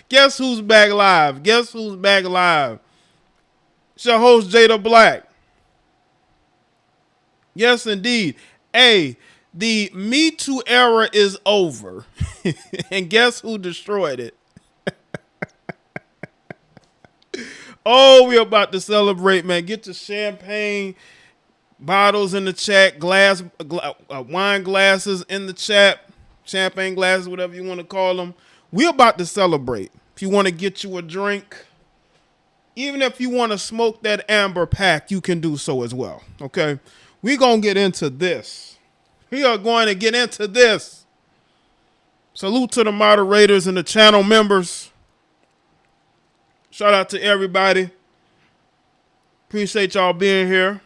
Guess who's back live? Guess who's back live? It's your host, Jada Black. Yes, indeed. Hey, the MeToo era is over. And guess who destroyed it? Oh, we're about to celebrate, man. Get your champagne bottles in the chat, wine glasses in the chat, champagne glasses, whatever you want to call them. We're about to celebrate. If you want to get you a drink, even if you want to smoke that amber pack, you can do so as well. Okay, we're going to get into this. We are going to get into this. Salute to the moderators and the channel members. Shout out to everybody. Appreciate y'all being here.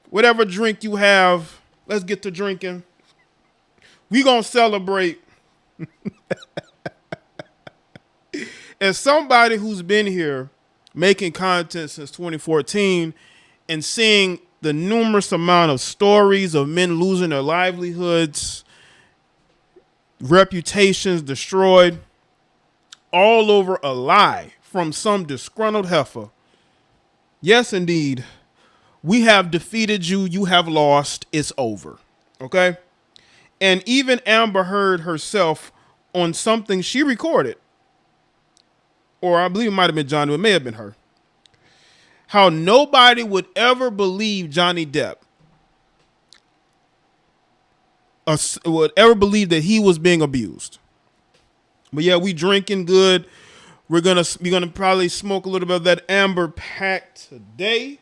Whatever drink you have, let's get to drinking. We gonna celebrate. As somebody who's been here making content since 2014 and seeing the numerous amount of stories of men losing their livelihoods, reputations destroyed, all over a lie from some disgruntled heifer. Yes, indeed. We have defeated you. You have lost. It's over. Okay? And even Amber Heard herself on something she recorded, or I believe it might have been Johnny, it may have been her, how nobody would ever believe Johnny Depp, would ever believe that he was being abused. But yeah, we drinking good. We're gonna probably smoke a little bit of that amber pack today.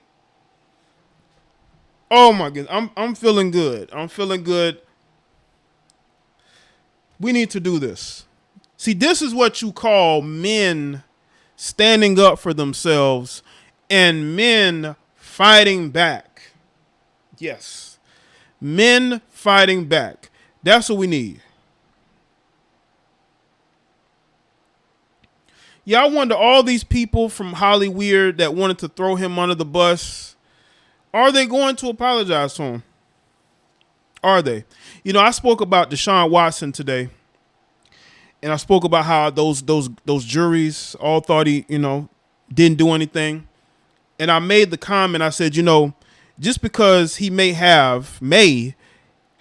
Oh my goodness, I'm feeling good. I'm feeling good. We need to do this. See, this is what you call men standing up for themselves and men fighting back. Yes, men fighting back. That's what we need. Yeah, I wonder, all these people from Hollyweird that wanted to throw him under the bus, are they going to apologize to him? Are they? You know, I spoke about Deshaun Watson today, and I spoke about how those juries all thought he, didn't do anything. And I made the comment, I said, just because he may have made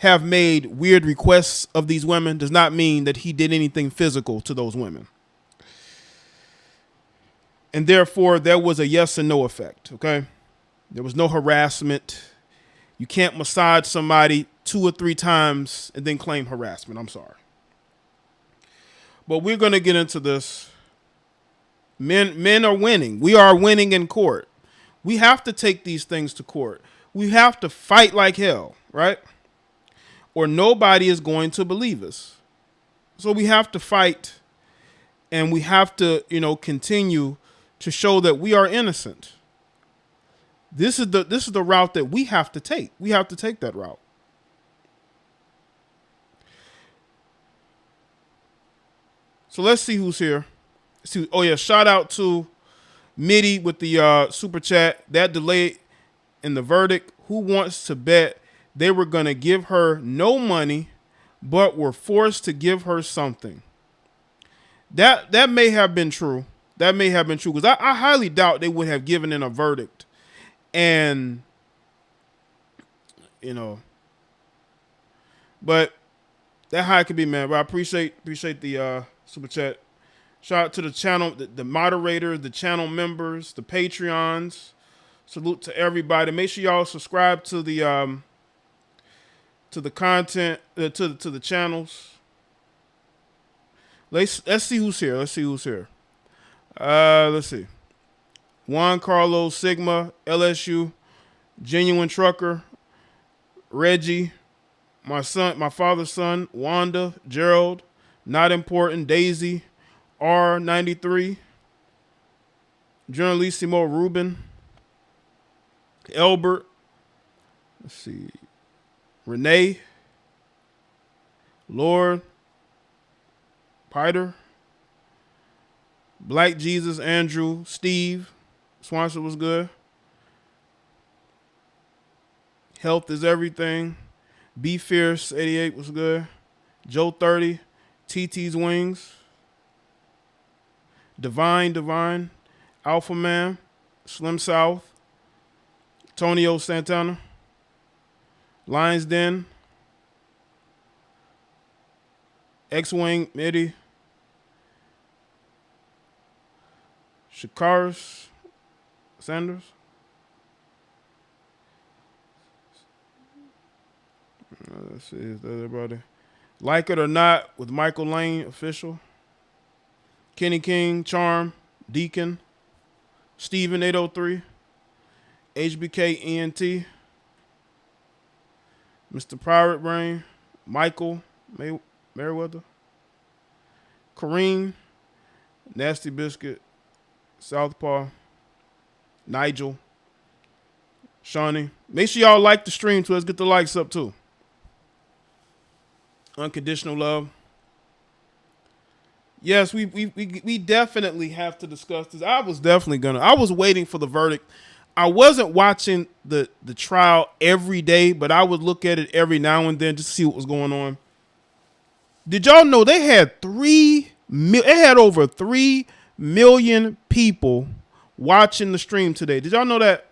weird requests of these women does not mean that he did anything physical to those women. And therefore, there was a yes and no effect, okay? There was no harassment. You can't massage somebody 2 or 3 times and then claim harassment. I'm sorry. But we're going to get into this. Men are winning. We are winning in court. We have to take these things to court. We have to fight like hell, right? Or nobody is going to believe us. So we have to fight, and we have to, continue to show that we are innocent. This is the route that we have to take. We have to take that route. So let's see who's here. Oh yeah, shout out to Mitty with the super chat. That delay in the verdict. Who wants to bet they were gonna give her no money, but were forced to give her something? That may have been true. That may have been true, because I highly doubt they would have given in a verdict. And, but that how it could be, man. But I appreciate the super chat. Shout out to the channel, the moderators, the channel members, the Patreons. Salute to everybody. Make sure y'all subscribe to the content, to the channels. Let's see who's here. Let's see. Juan Carlos Sigma, LSU, Genuine Trucker, Reggie, my father's son, Wanda, Gerald, Not Important, Daisy, R93, Journalissimo Ruben, Elbert, let's see, Renee, Lord, Piter, Black Jesus, Andrew, Steve, Swanson was good. Health is everything. Be Fierce 88 was good. Joe 30, TT's Wings, Divine, Alpha Man, Slim South, Tonio Santana, Lions Den, X-Wing Midi, Shakaris Sanders. Let's see, is that everybody? Like It or Not with Michael Lane, official. Kenny King, Charm, Deacon, Steven 803, HBK ENT, Mr. Pirate Brain, Michael Merriweather, Kareem, Nasty Biscuit, Southpaw, Nigel, Shawnee. Make sure y'all like the stream too. Let's get the likes up too. Unconditional Love. Yes, we definitely have to discuss this. I was waiting for the verdict. I wasn't watching the trial every day, but I would look at it every now and then just to see what was going on. Did y'all know they had over 3 million people watching the stream today? Did y'all know that?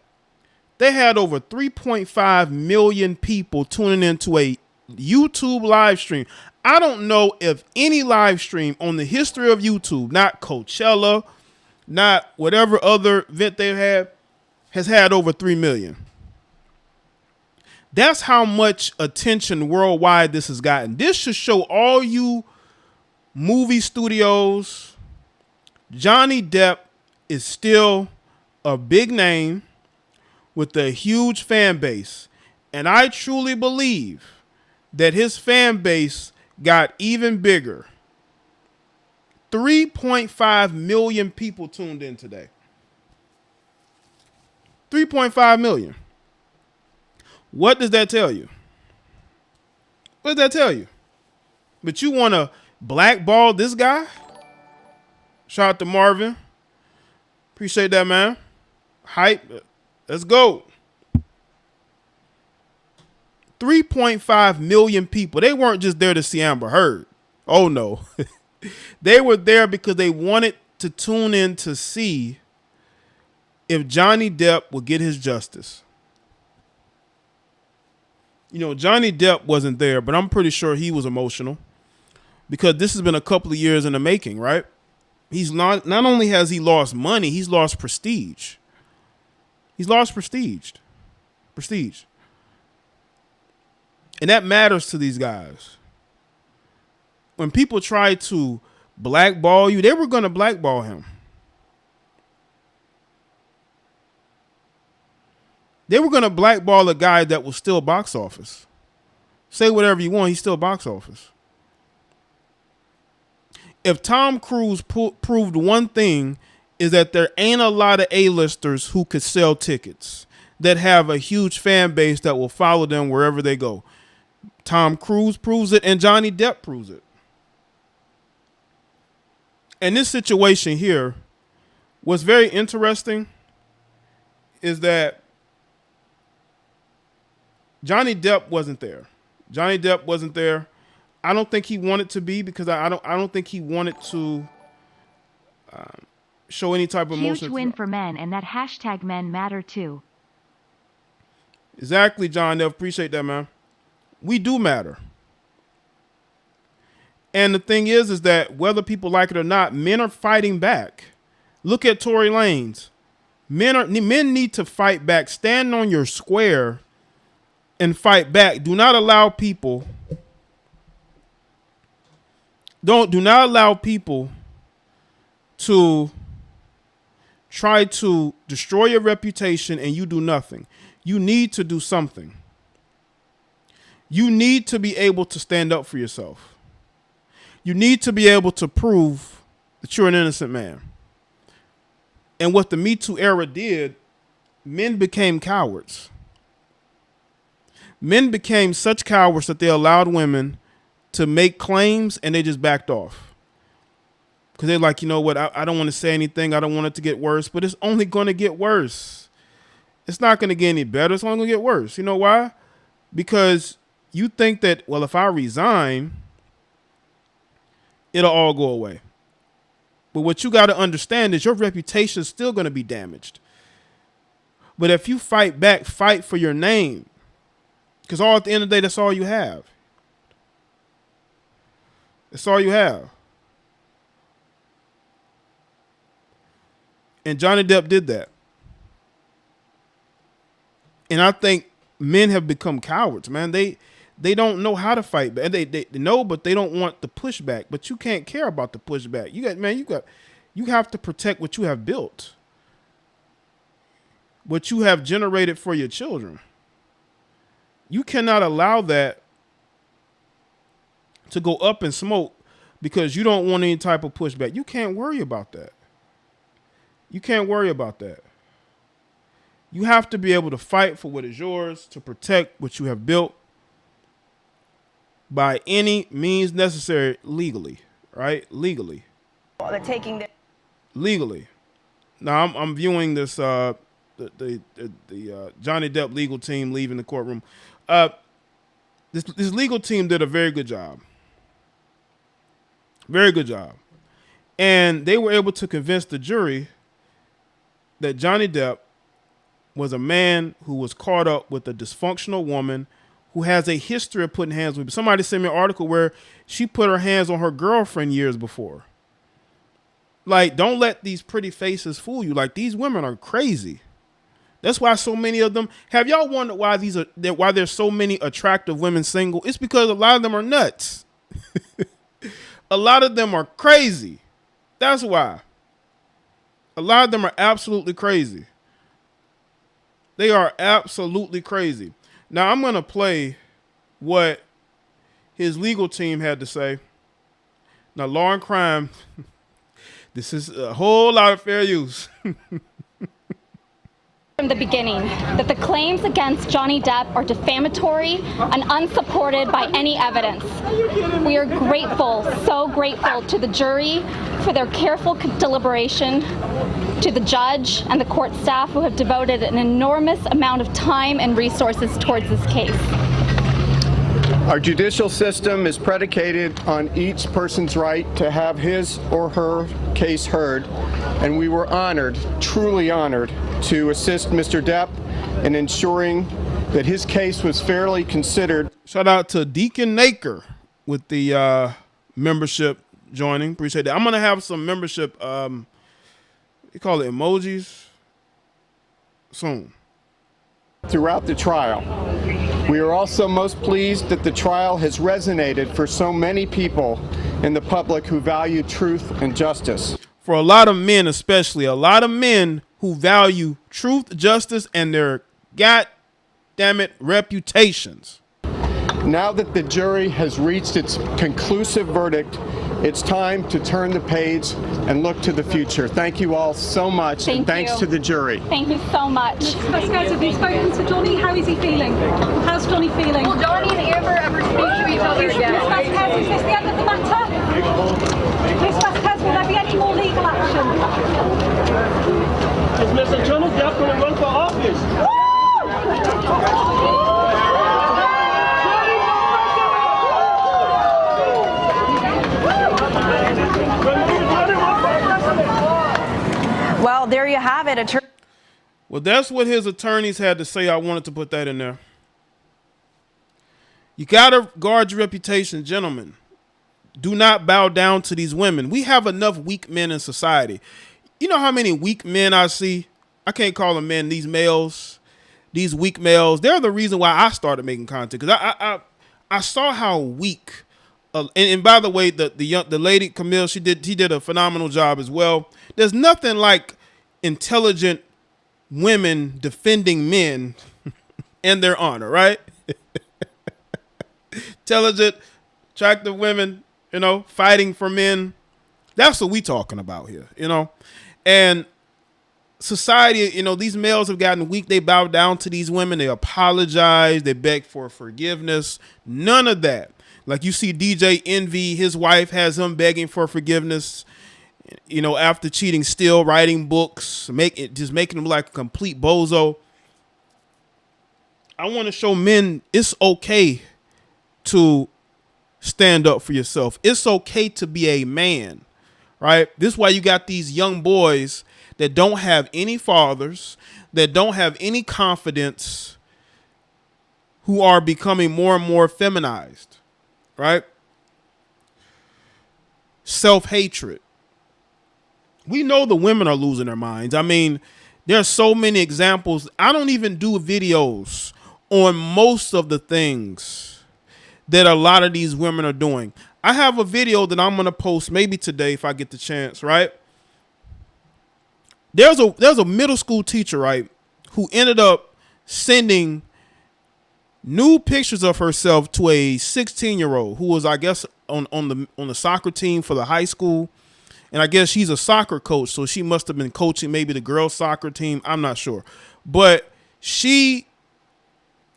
They had over 3.5 million people tuning into a YouTube live stream. I don't know if any live stream on the history of YouTube, not Coachella, not whatever other event they've had, has had over 3 million. That's how much attention worldwide this has gotten. This should show all you movie studios, Johnny Depp is still a big name with a huge fan base. And I truly believe that his fan base got even bigger. 3.5 million people tuned in today. 3.5 million. What does that tell you? What does that tell you? But you want to blackball this guy? Shout out to Marvin. Appreciate that, man. Hype. Let's go. 3.5 million people. They weren't just there to see Amber Heard. Oh, no. They were there because they wanted to tune in to see if Johnny Depp would get his justice. You know, Johnny Depp wasn't there, but I'm pretty sure he was emotional because this has been a couple of years in the making, right? He's not only has he lost money, he's lost prestige. He's lost prestige. And that matters to these guys. When people try to blackball you, they were going to blackball him. They were going to blackball a guy that was still box office. Say whatever you want, he's still box office. If Tom Cruise proved one thing, is that there ain't a lot of A-listers who could sell tickets that have a huge fan base that will follow them wherever they go. Tom Cruise proves it, and Johnny Depp proves it. And this situation here, what's very interesting is that Johnny Depp wasn't there. Johnny Depp wasn't there. I don't think he wanted to be because I don't think he wanted to show any type of emotion. Huge win for men, and that hashtag men matter too. Exactly, John Depp. Appreciate that, man. We do matter. And the thing is that whether people like it or not, men are fighting back. Look at Tory Lanez. Men need to fight back. Stand on your square and fight back. Do not allow people. Do not allow people to try to destroy your reputation and you do nothing. You need to do something. You need to be able to stand up for yourself. You need to be able to prove that you're an innocent man. And what the MeToo era did, men became cowards. Men became such cowards that they allowed women to make claims and they just backed off. Because they're like, you know what, I don't want to say anything. I don't want it to get worse, but it's only going to get worse. It's not going to get any better. It's only going to get worse. You know why? Because you think that, well, if I resign, it'll all go away. But what you got to understand is your reputation is still going to be damaged. But if you fight back, fight for your name. Because at the end of the day, that's all you have. That's all you have. And Johnny Depp did that. And I think men have become cowards, man. They don't know how to fight back. They know, but they don't want the pushback. But you can't care about the pushback. You have to protect what you have built. What you have generated for your children. You cannot allow that to go up in smoke because you don't want any type of pushback. You can't worry about that. You can't worry about that. You have to be able to fight for what is yours, to protect what you have built by any means necessary legally, right? Legally. They're taking the legally. Now I'm viewing this the Johnny Depp legal team leaving the courtroom. This legal team did a very good job. Very good job. And they were able to convince the jury that Johnny Depp was a man who was caught up with a dysfunctional woman who has a history of putting hands with. Somebody sent me an article where she put her hands on her girlfriend years before. Like, don't let these pretty faces fool you. Like, these women are crazy. That's why so many of them. Have y'all wondered why why there's so many attractive women single? It's because a lot of them are nuts. A lot of them are crazy. That's why. A lot of them are absolutely crazy. They are absolutely crazy. Now, I'm going to play what his legal team had to say. Now, law and crime, this is a whole lot of fair use. From the beginning, that the claims against Johnny Depp are defamatory and unsupported by any evidence. We are grateful, so grateful to the jury for their careful deliberation, to the judge and the court staff who have devoted an enormous amount of time and resources towards this case. Our judicial system is predicated on each person's right to have his or her case heard, and we were honored, truly honored, to assist Mr. Depp in ensuring that his case was fairly considered. Shout out to Deacon Naker with the membership joining. Appreciate that. I'm going to have some membership, you call it emojis, soon. Throughout the trial. We are also most pleased that the trial has resonated for so many people in the public who value truth and justice. For a lot of men, especially, a lot of men who value truth, justice, and their goddammit reputations. Now that the jury has reached its conclusive verdict, it's time to turn the page and look to the future. Thank you all so much, thanks to the jury. Thank you so much. Guys, have you spoken to Johnny? How is he feeling? How's Johnny feeling? Will Johnny and Amber ever speak to each other again? Ms. Vasquez, is this the end of the matter? Ms. Vasquez, will there be any more legal action? Is Mr. Johnny Depp going to run for office? Well, there you have it. Well, that's what his attorneys had to say. I wanted to put that in there. You got to guard your reputation, gentlemen. Do not bow down to these women. We have enough weak men in society. You know how many weak men I see? I can't call them men, these males, these weak males. They're the reason why I started making content, because I saw how weak. And by the way, the lady Camille, he did a phenomenal job as well. There's nothing like intelligent women defending men and their honor, right? Intelligent, attractive women, fighting for men. That's what we talking about here, And society, these males have gotten weak. They bow down to these women. They apologize. They beg for forgiveness. None of that. Like you see DJ Envy, his wife has him begging for forgiveness, after cheating, still writing books, just making him like a complete bozo. I want to show men it's okay to stand up for yourself. It's okay to be a man, right? This is why you got these young boys that don't have any fathers, that don't have any confidence, who are becoming more and more feminized, right? Self-hatred. We know the women are losing their minds. I mean, there's so many examples. I don't even do videos on most of the things that a lot of these women are doing. I have a video that I'm going to post maybe today if I get the chance, right? There's a middle school teacher, right, who ended up sending nude pictures of herself to a 16-year-old who was, I guess, on the soccer team for the high school. And I guess she's a soccer coach, so she must have been coaching maybe the girls' soccer team. I'm not sure. But she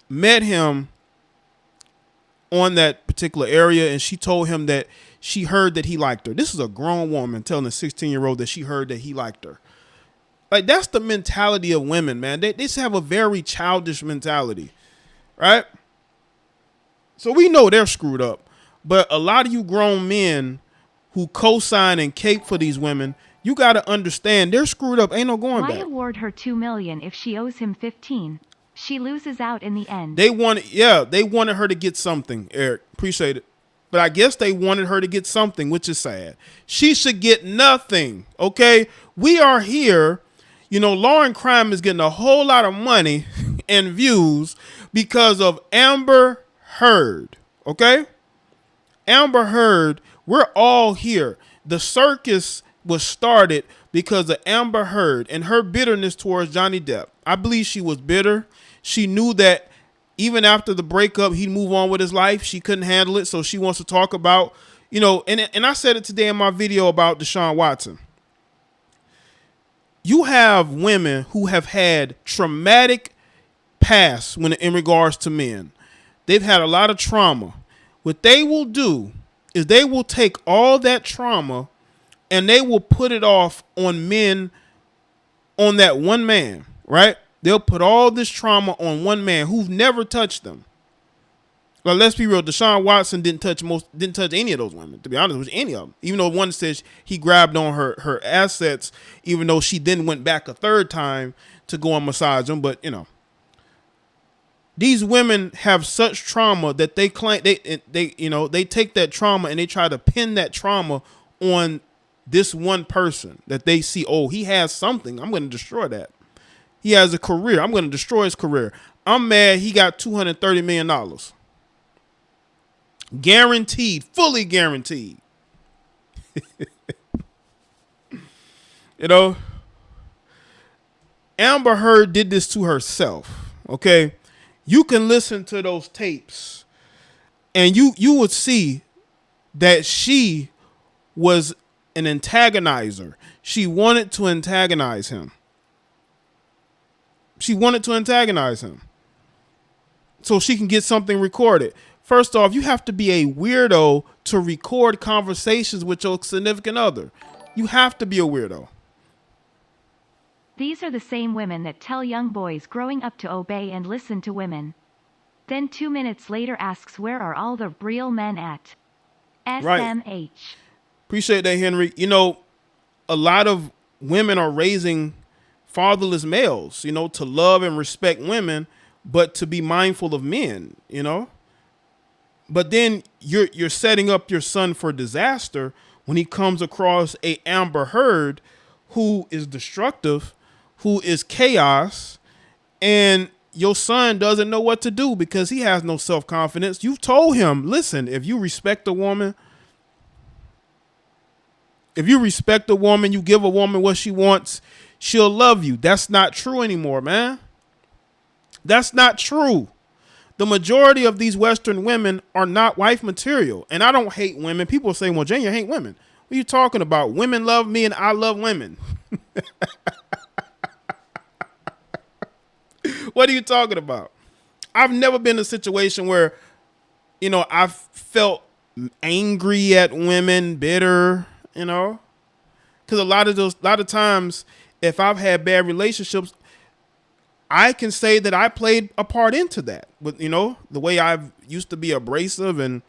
met him on that particular area, and she told him that she heard that he liked her. This is a grown woman telling a 16-year-old that she heard that he liked her. Like, that's the mentality of women, man. They just have a very childish mentality, right? So we know they're screwed up. But a lot of you grown men who co-sign and cape for these women, you got to understand they're screwed up. Ain't no going back. Why award her $2 million if she owes him 15? She loses out in the end. They wanted her to get something, Eric. Appreciate it. But I guess they wanted her to get something, which is sad. She should get nothing, okay? We are here. You know, Law and Crime is getting a whole lot of money and views because of Amber Heard, okay? Amber Heard, we're all here. The circus was started because of Amber Heard and her bitterness towards Johnny Depp. I believe she was bitter. She knew that even after the breakup, he'd move on with his life. She couldn't handle it, so she wants to talk about, you know, and I said it today in my video about Deshaun Watson. You have women who have had traumatic past in regards to men. They've had a lot of trauma. What they will do is they will take all that trauma and they will put it off on men, on that one man, right? They'll put all this trauma on one man who've never touched them. Like, let's be real. Deshaun Watson didn't touch any of those women, to be honest with you, any of them. Even though one says he grabbed on her assets, even though she then went back a third time to go and massage them. But, you know, these women have such trauma that they claim they take that trauma and they try to pin that trauma on this one person that they see. Oh, he has something. I'm going to destroy that. He has a career. I'm going to destroy his career. I'm mad he got $230 million. Guaranteed, fully guaranteed. You know, Amber Heard did this to herself. Okay. You can listen to those tapes and you would see that she was an antagonizer. She wanted to antagonize him. She wanted to antagonize him so she can get something recorded. First off, you have to be a weirdo to record conversations with your significant other. You have to be a weirdo. These are the same women that tell young boys growing up to obey and listen to women. Then 2 minutes later asks where are all the real men at? SMH. Right. Appreciate that, Henry. You know, a lot of women are raising fatherless males, you know, to love and respect women, but to be mindful of men, you know. But then you're setting up your son for disaster when he comes across a Amber Heard who is destructive, who is chaos, and your son doesn't know what to do because he has no self-confidence. You've told him, listen, if you respect a woman, you give a woman what she wants, she'll love you. That's not true anymore, man. That's not true. The majority of these Western women are not wife material. And I don't hate women. People say, well, Jane, you hate women. What are you talking about? Women love me and I love women. What are you talking about? I've never been in a situation where, you know, I've felt angry at women, bitter, you know, because a lot of times if I've had bad relationships, I can say that I played a part into that. But, you know, the way I used to be abrasive and,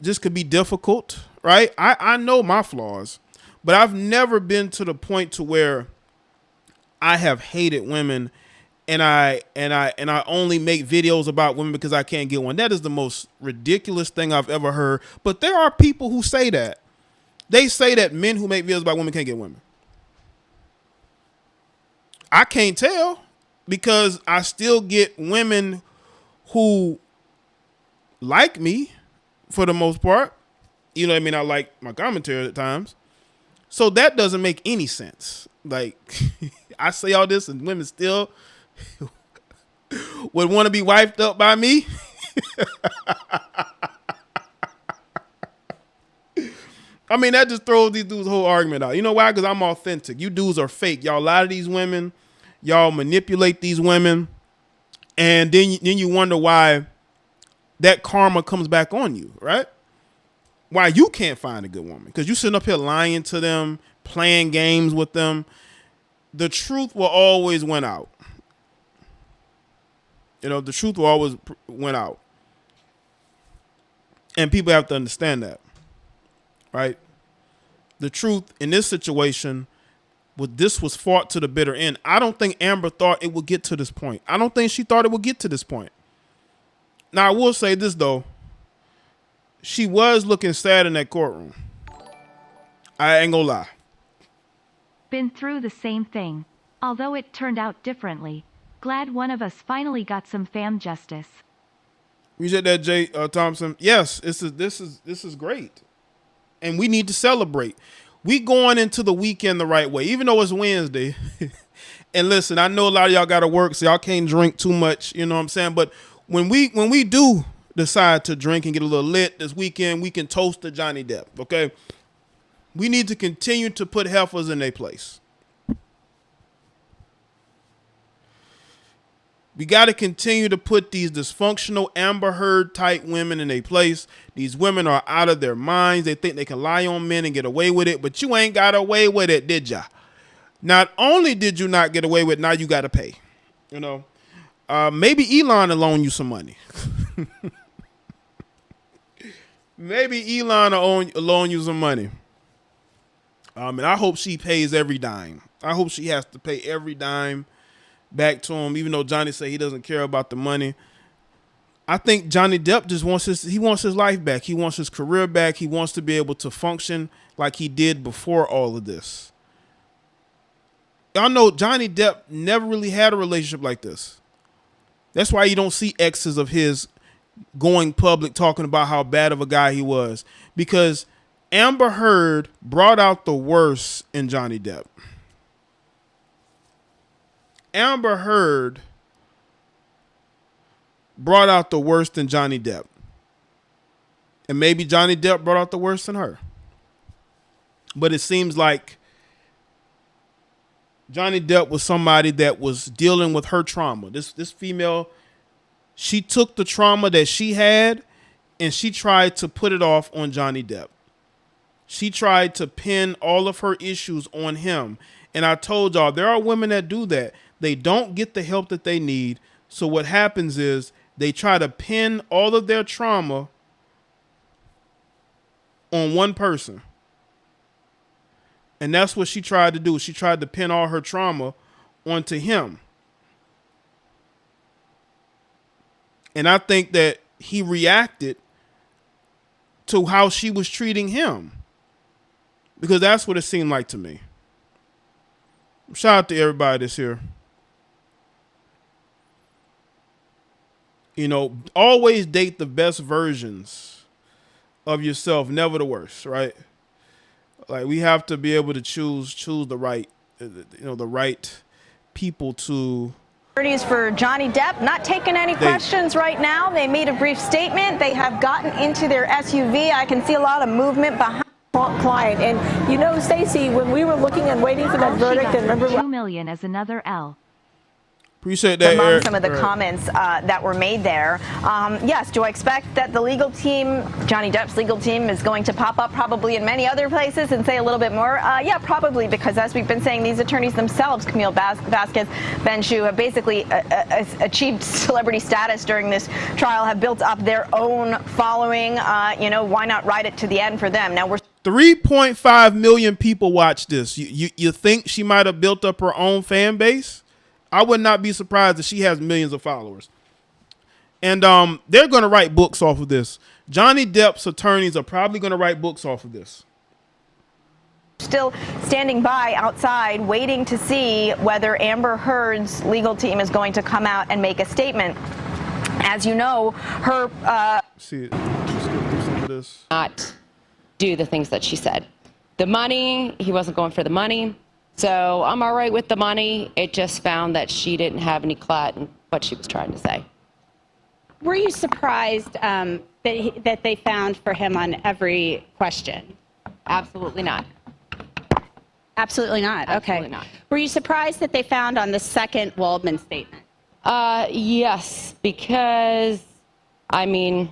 Just could be difficult, right? I know my flaws, but I've never been to the point to where I have hated women and I only make videos about women because I can't get one. That is the most ridiculous thing I've ever heard. But there are people who say that. They say that men who make videos about women can't get women. I can't tell because I still get women who like me for the most part. You know what I mean? I like my commentary at times. So that doesn't make any sense. Like, I say all this and women still would want to be wiped up by me. I mean, that just throws these dudes' whole argument out. You know why? Because I'm authentic. You dudes are fake. Y'all lie to these women. Y'all manipulate these women. And then you wonder why that karma comes back on you, right? Why you can't find a good woman. Because you sitting up here lying to them, playing games with them. The truth will always win out. The truth will always win out. And people have to understand that, right? The truth in this situation, this was fought to the bitter end. I don't think Amber thought it would get to this point. I don't think she thought it would get to this point. Now, I will say this, though. She was looking sad in that courtroom. I ain't gonna lie. Been through the same thing. Although it turned out differently. Glad one of us finally got some fam justice. You said that, Jay Thompson? Yes, this is great. And we need to celebrate. We going into the weekend the right way, even though it's Wednesday. And listen, I know a lot of y'all got to work, so y'all can't drink too much. You know what I'm saying? But when we do decide to drink and get a little lit this weekend, we can toast to Johnny Depp, okay? We need to continue to put heifers in their place. We got to continue to put these dysfunctional Amber Heard type women in their place. These women are out of their minds. They think they can lie on men and get away with it, but you ain't got away with it, did ya? Not only did you not get away with it, now you got to pay. Maybe Elon will loan you some money. Maybe Elon will loan you some money. And I hope she pays every dime. I hope she has to pay every dime back to him, even though Johnny said he doesn't care about the money. I think Johnny Depp just wants his life back. He wants his career back. He wants to be able to function like he did before all of this. Y'all know Johnny Depp never really had a relationship like this. That's why you don't see exes of his going public talking about how bad of a guy he was, because Amber Heard brought out the worst in Johnny Depp. Amber Heard brought out the worst in Johnny Depp. And maybe Johnny Depp brought out the worst in her. But it seems like Johnny Depp was somebody that was dealing with her trauma. This female, she took the trauma that she had and she tried to put it off on Johnny Depp. She tried to pin all of her issues on him. And I told y'all, there are women that do that. They don't get the help that they need. So what happens is they try to pin all of their trauma on one person. And that's what she tried to do. She tried to pin all her trauma onto him. And I think that he reacted to how she was treating him, because that's what it seemed like to me. Shout out to everybody that's here. Always date the best versions of yourself, never the worst, right? Like, we have to be able to choose the right, the right people to. For Johnny Depp, not taking any questions right now. They made a brief statement. They have gotten into their SUV. I can see a lot of movement behind client. And Stacey, when we were looking and waiting for that verdict, and remember, 2 million as another L. Appreciate that, among Eric. some of the All right. comments that were made there. Yes, do I expect that the legal team, Johnny Depp's legal team, is going to pop up probably in many other places and say a little bit more? Yeah, probably, because as we've been saying, these attorneys themselves, Camille Vasquez, Ben Shue, have basically achieved celebrity status during this trial, have built up their own following. Why not ride it to the end for them? Now we're 3.5 million people watch this. You think she might have built up her own fan base? I would not be surprised if she has millions of followers. And they're going to write books off of this. Johnny Depp's attorneys are probably going to write books off of this. still standing by outside waiting to see whether Amber Heard's legal team is going to come out and make a statement. As you know, her... See, just get through some of this. Not do the things that she said. The money, he wasn't going for the money. So I'm all right with the money. It just found that she didn't have any clout in what she was trying to say. Were you surprised that they found for him on every question? Absolutely not. Absolutely not. Absolutely Okay. not. Were you surprised that they found on the second Waldman statement? Yes, because, I mean,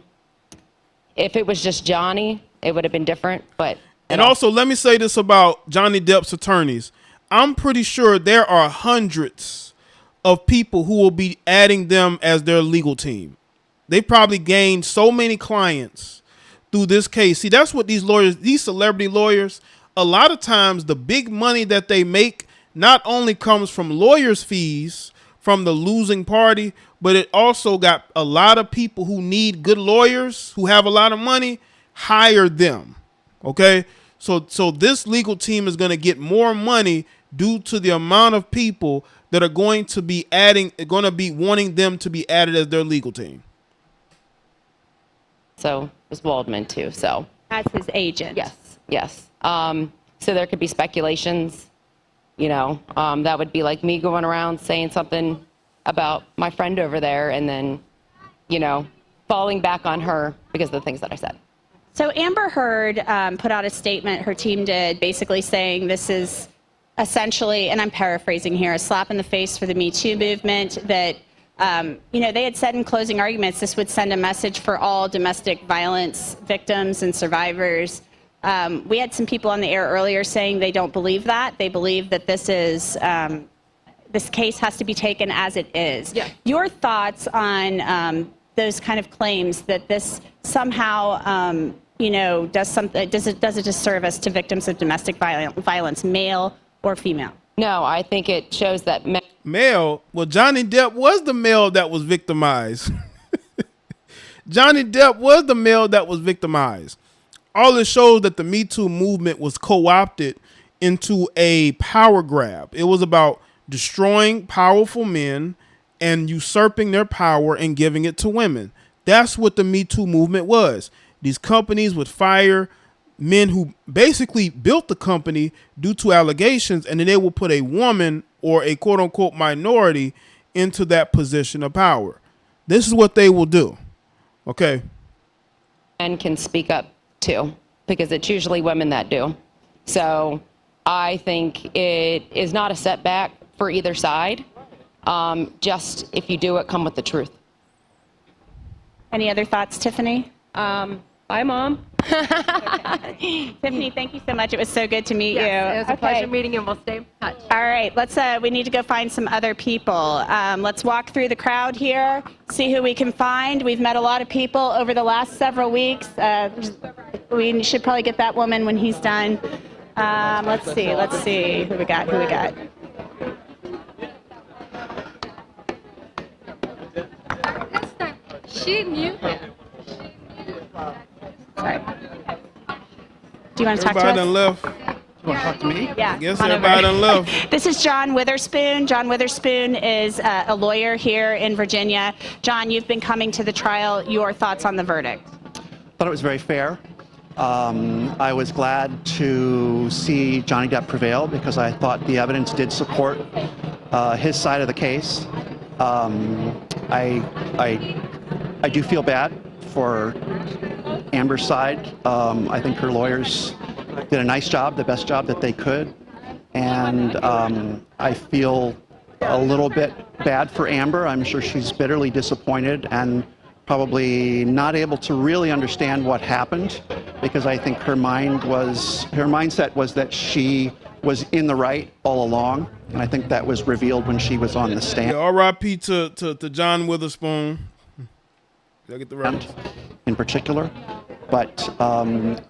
if it was just Johnny, it would have been different. But And also, let me say this about Johnny Depp's attorneys. I'm pretty sure there are hundreds of people who will be adding them as their legal team. They probably gained so many clients through this case. See, that's what these lawyers, these celebrity lawyers, a lot of times the big money that they make not only comes from lawyers' fees from the losing party, but it also got a lot of people who need good lawyers, who have a lot of money, hire them. Okay? So this legal team is going to get more money due to the amount of people that are going to be wanting them to be added as their legal team. so was Waldman too. So As his agent? yes. So there could be speculations, that would be like me going around saying something about my friend over there and then, falling back on her because of the things that I said. So Amber Heard put out a statement, her team did, basically saying this is essentially, and I'm paraphrasing here, a slap in the face for the MeToo movement, that, they had said in closing arguments this would send a message for all domestic violence victims and survivors. We had some people on the air earlier saying they don't believe that. They believe that this is, this case has to be taken as it is. Yeah. Your thoughts on those kind of claims that this somehow, does a disservice to victims of domestic violence, male or female? No, I think it shows that Male? Well, Johnny Depp was the male that was victimized. Johnny Depp was the male that was victimized. All it shows that the Me Too movement was co-opted into a power grab. It was about destroying powerful men and usurping their power and giving it to women. That's what the Me Too movement was. These companies would fire men who basically built the company due to allegations, and then they will put a woman or a quote-unquote minority into that position of power. This is what they will do. Okay? men can speak up too, because it's usually women that do. So I think it is not a setback for either side. Just if you do it, come with the truth. Any other thoughts, Tiffany? Bye, Mom. Tiffany, thank you so much. It was so good to meet you. It was a pleasure meeting you, and we'll stay in touch. All right, we need to go find some other people. Let's walk through the crowd here, see who we can find. We've met a lot of people over the last several weeks. We should probably get that woman when he's done. Let's see who we got. She knew him. Sorry. Do you want to talk to Everybody us? done left. You want to talk to me? Yeah. I guess come on everybody over. done left. This is John Witherspoon. John Witherspoon is a lawyer here in Virginia. John, you've been coming to the trial. Your thoughts on the verdict? Thought it was very fair. I was glad to see Johnny Depp prevail because I thought the evidence did support his side of the case. I do feel bad for Amber's side. I think her lawyers did a nice job, the best job that they could. And I feel a little bit bad for Amber. I'm sure she's bitterly disappointed and probably not able to really understand what happened, because I think her mindset was that she was in the right all along, and I think that was revealed when she was on the stand. Yeah, R.I.P. to John Witherspoon. Did I get the right? In particular. But,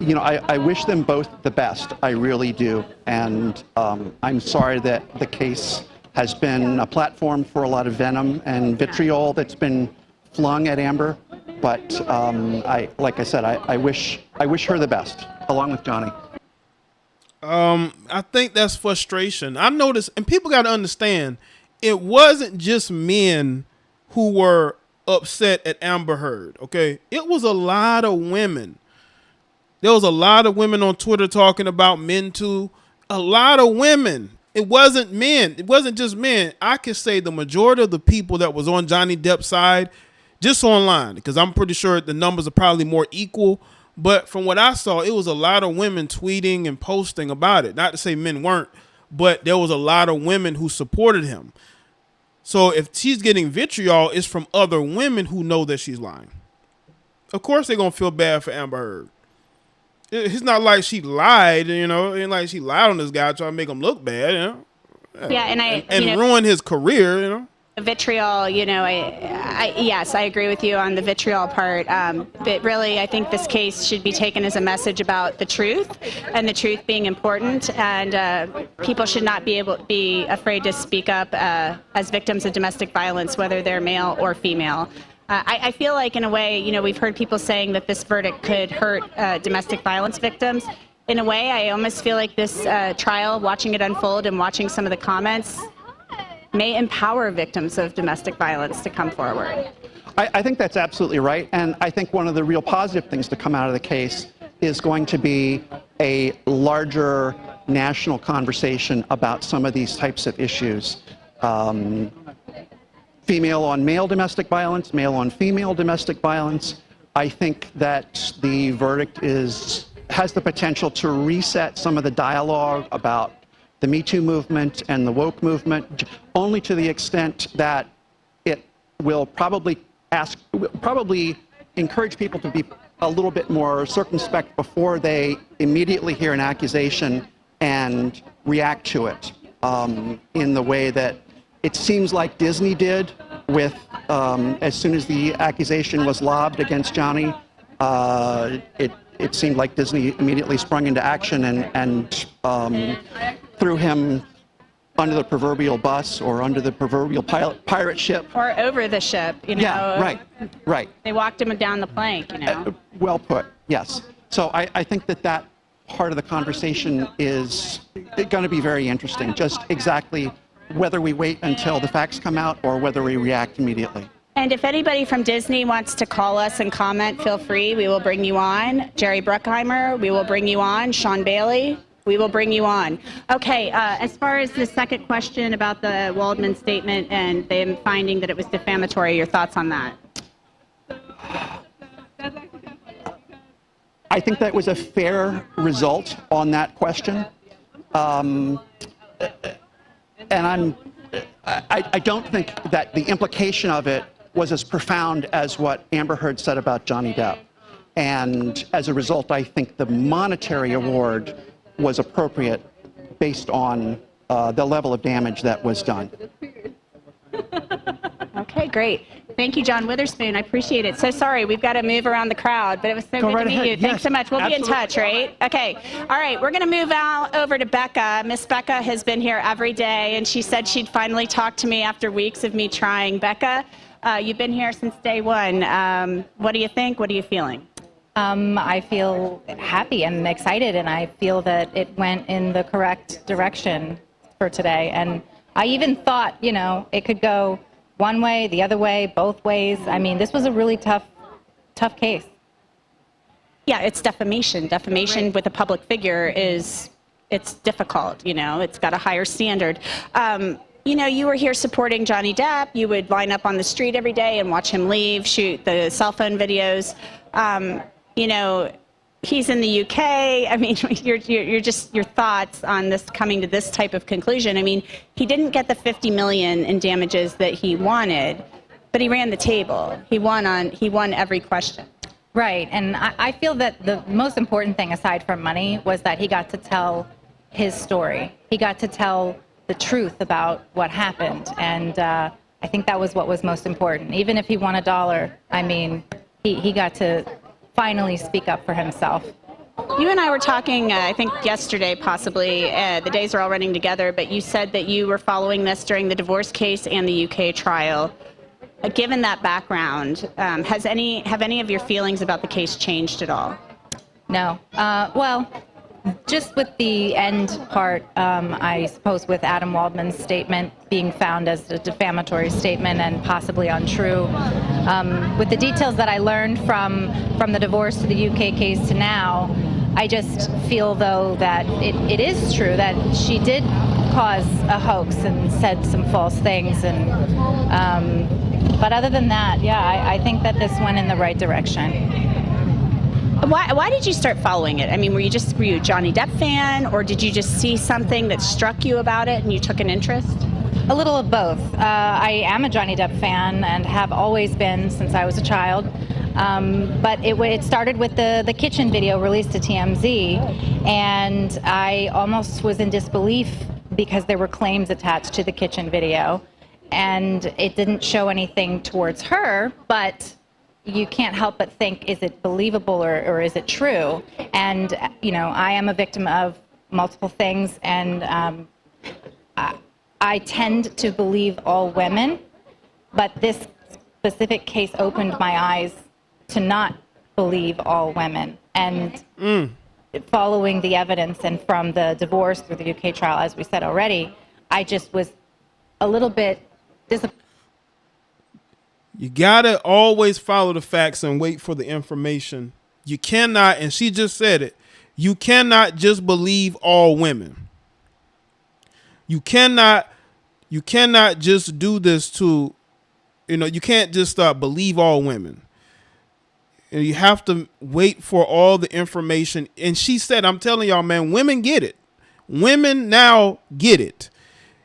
you know, I wish them both the best. I really do. And I'm sorry that the case has been a platform for a lot of venom and vitriol that's been flung at Amber. But like I said, I wish her the best, along with Johnny. I think that's frustration. I noticed, and people got to understand, it wasn't just men who were upset at Amber Heard, okay? It was a lot of women. There was a lot of women on Twitter talking about MeToo. A lot of women. It wasn't men. It wasn't just men. I could say the majority of the people that was on Johnny Depp's side, just online, because I'm pretty sure the numbers are probably more equal. But from what I saw, it was a lot of women tweeting and posting about it. Not to say men weren't, but there was a lot of women who supported him. So if she's getting vitriol, it's from other women who know that she's lying. Of course they're going to feel bad for Amber Heard. It's not like she lied, you know. It ain't like she lied on this guy trying to make him look bad, you know. Yeah, and ruin his career, you know. Vitriol, you know, yes, I agree with you on the vitriol part. But really, I think this case should be taken as a message about the truth, and the truth being important. And people should not be afraid to speak up as victims of domestic violence, whether they're male or female. I feel like, in a way, you know, we've heard people saying that this verdict could hurt domestic violence victims. In a way, I almost feel like this trial, watching it unfold and watching some of the comments, may empower victims of domestic violence to come forward. I think that's absolutely right. And I think one of the real positive things to come out of the case is going to be a larger national conversation about some of these types of issues. Female on male domestic violence, male on female domestic violence. I think that the verdict has the potential to reset some of the dialogue about the MeToo movement and the woke movement, only to the extent that it will probably encourage people to be a little bit more circumspect before they immediately hear an accusation and react to it in the way that it seems like Disney did with, as soon as the accusation was lobbed against Johnny, it seemed like Disney immediately sprung into action and threw him under the proverbial bus or under the proverbial pirate ship. Or over the ship, you know. Yeah, right. They walked him down the plank, you know. Well put, yes. So I think that part of the conversation is going to be very interesting, just exactly whether we wait until the facts come out or whether we react immediately. And if anybody from Disney wants to call us and comment, feel free. We will bring you on. Jerry Bruckheimer, we will bring you on. Sean Bailey, we will bring you on. Okay, as far as the second question about the Waldman statement and them finding that it was defamatory, your thoughts on that? I think that was a fair result on that question. And I don't think that the implication of it was as profound as what Amber Heard said about Johnny Depp. And as a result, I think the monetary award was appropriate based on the level of damage that was done. Okay, great. Thank you, John Witherspoon. I appreciate it. So sorry, we've got to move around the crowd, but it was so good to meet you. Thanks so much. We'll be in touch, right? Okay. All right, we're going to move out over to Becca. Miss Becca has been here every day, and she said she'd finally talk to me after weeks of me trying. Becca, you've been here since day one. What do you think? What are you feeling? I feel happy and excited, and I feel that it went in the correct direction for today. And I even thought, you know, it could go one way, the other way, both ways. I mean, this was a really tough case. Yeah, it's defamation. Defamation with a public figure it's difficult, you know, it's got a higher standard. You know, you were here supporting Johnny Depp. You would line up on the street every day and watch him leave, shoot the cell phone videos. You know, he's in the UK. I mean, you're just your thoughts on this coming to this type of conclusion. I mean, he didn't get the 50 million in damages that he wanted, but he ran the table. He won every question. Right, and I feel that the most important thing aside from money was that he got to tell his story. He got to tell the truth about what happened, and I think that was what was most important. Even if he won $1, I mean, he got to finally speak up for himself. You and I were talking, I think yesterday possibly, the days are all running together, but you said that you were following this during the divorce case and the UK trial. Given that background, have any of your feelings about the case changed at all? No. Well, just with the end part, I suppose with Adam Waldman's statement being found as a defamatory statement and possibly untrue, with the details that I learned from the divorce to the UK case to now, I just feel, though, that it is true that she did cause a hoax and said some false things. But other than that, yeah, I think that this went in the right direction. Why did you start following it? I mean, were you a Johnny Depp fan, or did you just see something that struck you about it and you took an interest? A little of both. I am a Johnny Depp fan and have always been since I was a child. But it started with the kitchen video released to TMZ, and I almost was in disbelief because there were claims attached to the kitchen video, and it didn't show anything towards her, but you can't help but think, is it believable or is it true? And, you know, I am a victim of multiple things, and I tend to believe all women, but this specific case opened my eyes to not believe all women. And following the evidence and from the divorce through the UK trial, as we said already, I just was a little bit disappointed. You gotta always follow the facts and wait for the information. You cannot, and she just said it, you cannot just believe all women. You cannot just do this to, you can't just believe all women. And you have to wait for all the information. And she said, I'm telling y'all, man, women get it. Women now get it.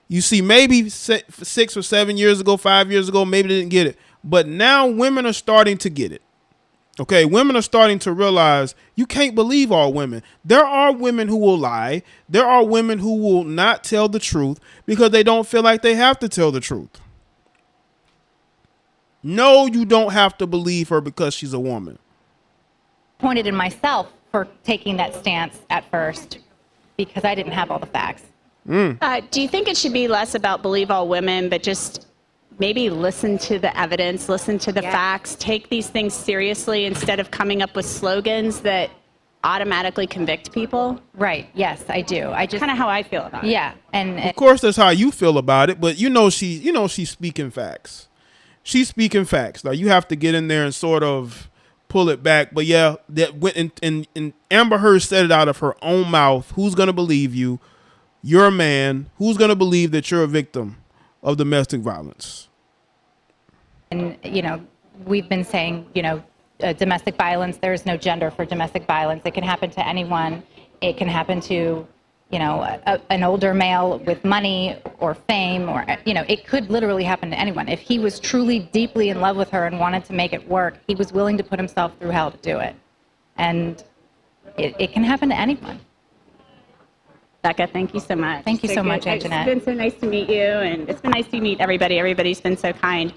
You see, maybe 6 or 7 years ago, 5 years ago, maybe they didn't get it. But now women are starting to get it. Okay, women are starting to realize you can't believe all women. There are women who will lie. There are women who will not tell the truth because they don't feel like they have to tell the truth. No, you don't have to believe her because she's a woman. Disappointed in myself for taking that stance at first because I didn't have all the facts. Do you think it should be less about believe all women, but just maybe listen to the evidence, listen to the facts, take these things seriously instead of coming up with slogans that automatically convict people? Right. Yes, I do. I just kind of how I feel about it. Yeah, and of course that's how you feel about it, but she's speaking facts. She's speaking facts. Now you have to get in there and sort of pull it back. But yeah, that went and Amber Heard said it out of her own mouth. Who's gonna believe you? You're a man. Who's gonna believe that you're a victim of domestic violence? And, we've been saying, domestic violence, there is no gender for domestic violence. It can happen to anyone. It can happen to, an older male with money or fame or, it could literally happen to anyone. If he was truly deeply in love with her and wanted to make it work, he was willing to put himself through hell to do it. And it can happen to anyone. Becca, thank you so much. Thank you so much, Antoinette. It's been so nice to meet you, and it's been nice to meet everybody. Everybody's been so kind.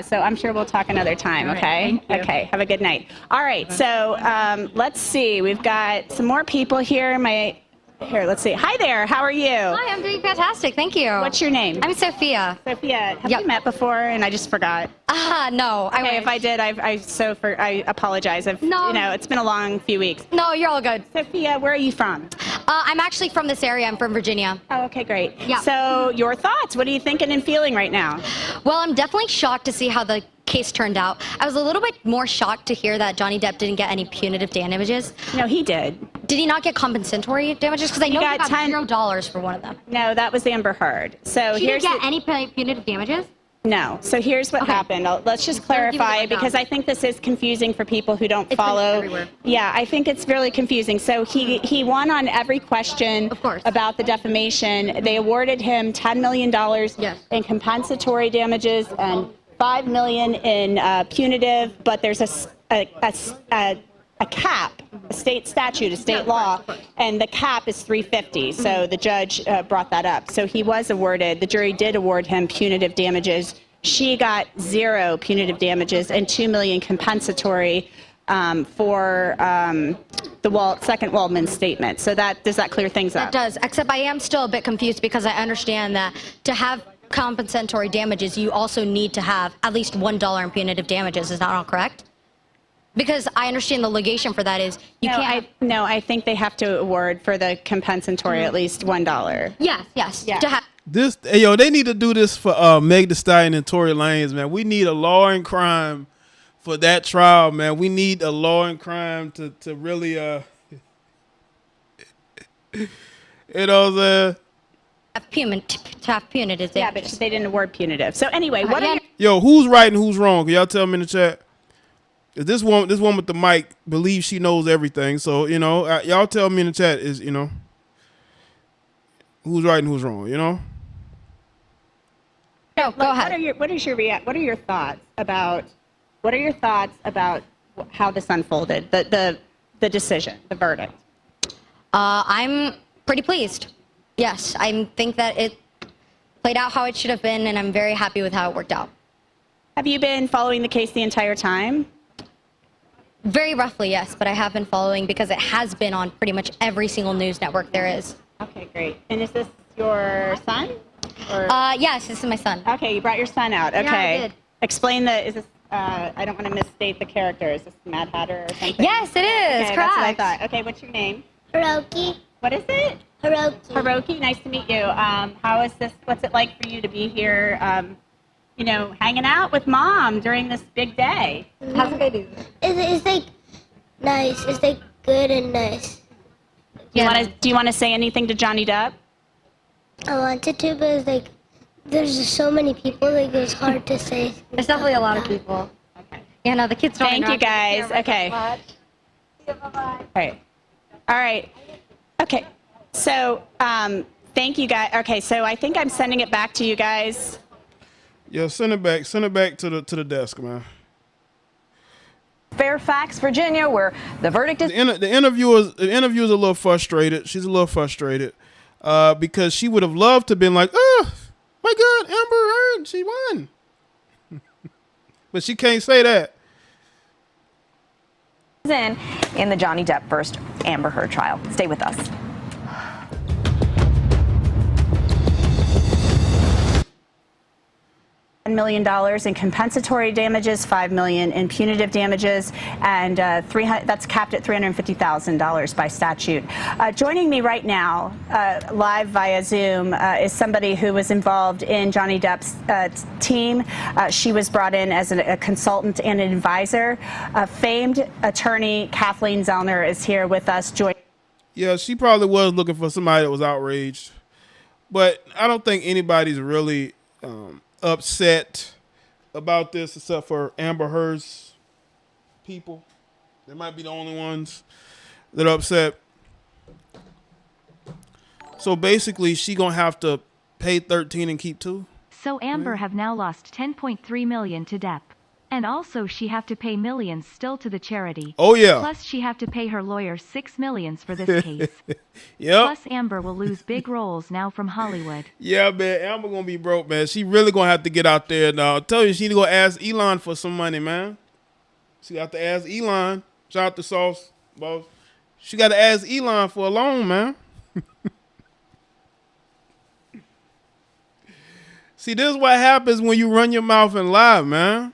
So I'm sure we'll talk another time, okay? Okay, have a good night. All right, so let's see. We've got some more people here. Let's see. Hi there, how are you? Hi, I'm doing fantastic, thank you. What's your name? I'm Sophia. Sophia, have we met before and I just forgot? No. Okay, if I did, I apologize. No. It's been a long few weeks. No, you're all good. Sophia, where are you from? I'm actually from this area. I'm from Virginia. Oh, okay, great. Yeah. So your thoughts, what are you thinking and feeling right now? Well, I'm definitely shocked to see how the case turned out. I was a little bit more shocked to hear that Johnny Depp didn't get any punitive damages. No, he did. Did he not get compensatory damages? Because I know he got $0 for one of them. No, that was Amber Heard. So she didn't get any punitive damages? No. So here's what happened. Let's just clarify because I think this is confusing for people who don't follow. Yeah, I think it's really confusing. So he won on every question about the defamation. They awarded him $10 million in compensatory damages and $5 million in punitive, but there's a cap, a state statute, a state law, and the cap is $350. So the judge brought that up. So he was awarded, the jury did award him punitive damages. She got 0 punitive damages and $2 million compensatory for the second Waldman statement. So does that clear things up? It does, except I am still a bit confused because I understand that to have compensatory damages, you also need to have at least $1 in punitive damages. Is that not correct? Because I understand the litigation for that is you can't. No, I think they have to award for the compensatory at least $1. Yes. Yeah. They need to do this for Meg Thee Stallion and Tory Lanez, man. We need a law and crime for that trial, man. We need a law and crime to really to have punitive damages. Yeah, but they didn't award punitive. So anyway, who's right and who's wrong? Can y'all tell me in the chat? This one with the mic believes she knows everything. So, y'all tell me in the chat is, who's right and who's wrong, No, go ahead. What are your thoughts about how this unfolded, the decision, the verdict? I'm pretty pleased. Yes, I think that it played out how it should have been, and I'm very happy with how it worked out. Have you been following the case the entire time? Very roughly, yes, but I have been following because it has been on pretty much every single news network there is. Okay, great. And is this your son? Yes, this is my son. Okay, you brought your son out. Okay. Yeah, I did. Explain is this, I don't want to misstate the character. Is this Mad Hatter or something? Yes, it is. Okay, correct. That's what I thought. Okay, what's your name? Hiroki. What is it? Hiroki. Hiroki, nice to meet you. How is this, what's it like for you to be here, hanging out with Mom during this big day? How's it going? It's like nice. It's like good and nice. Do you want to say anything to Johnny Depp? I wanted to, but it's like there's just so many people. Like it was hard to say. There's definitely a lot of people. Okay. Yeah, no, the kids don't. Thank you guys. Okay. All right. Okay. So, thank you guys. Okay, so I think I'm sending it back to you guys. Yeah, send it back. Send it back to the desk, man. Fairfax, Virginia, where the verdict is. The interviewer's a little frustrated. She's a little frustrated because she would have loved to have been like, oh, my God, Amber Heard, she won. But she can't say that. In the Johnny Depp versus Amber Heard trial. Stay with us. $1 million in compensatory damages, $5 million in punitive damages, and that's capped at $350,000 by statute. Joining me right now, live via Zoom, is somebody who was involved in Johnny Depp's team. She was brought in as a consultant and an advisor. Famed attorney Kathleen Zellner is here with us. Yeah, she probably was looking for somebody that was outraged, but I don't think anybody's really upset about this except for Amber Heard's people. They might be the only ones that are upset. So basically, she gonna have to pay 13 and keep 2. So Amber have now lost 10.3 million to Depp. And also she have to pay millions still to the charity. Oh yeah. Plus she have to pay her lawyer $6 million for this case. Yep. Plus Amber will lose big roles now from Hollywood. Yeah, man. Amber gonna be broke, man. She really gonna have to get out there now. I tell you, she need to go ask Elon for some money, man. She got to ask Elon. Shout out to Sauce, boss. She got to ask Elon for a loan, man. See, this is what happens when you run your mouth and lie, man.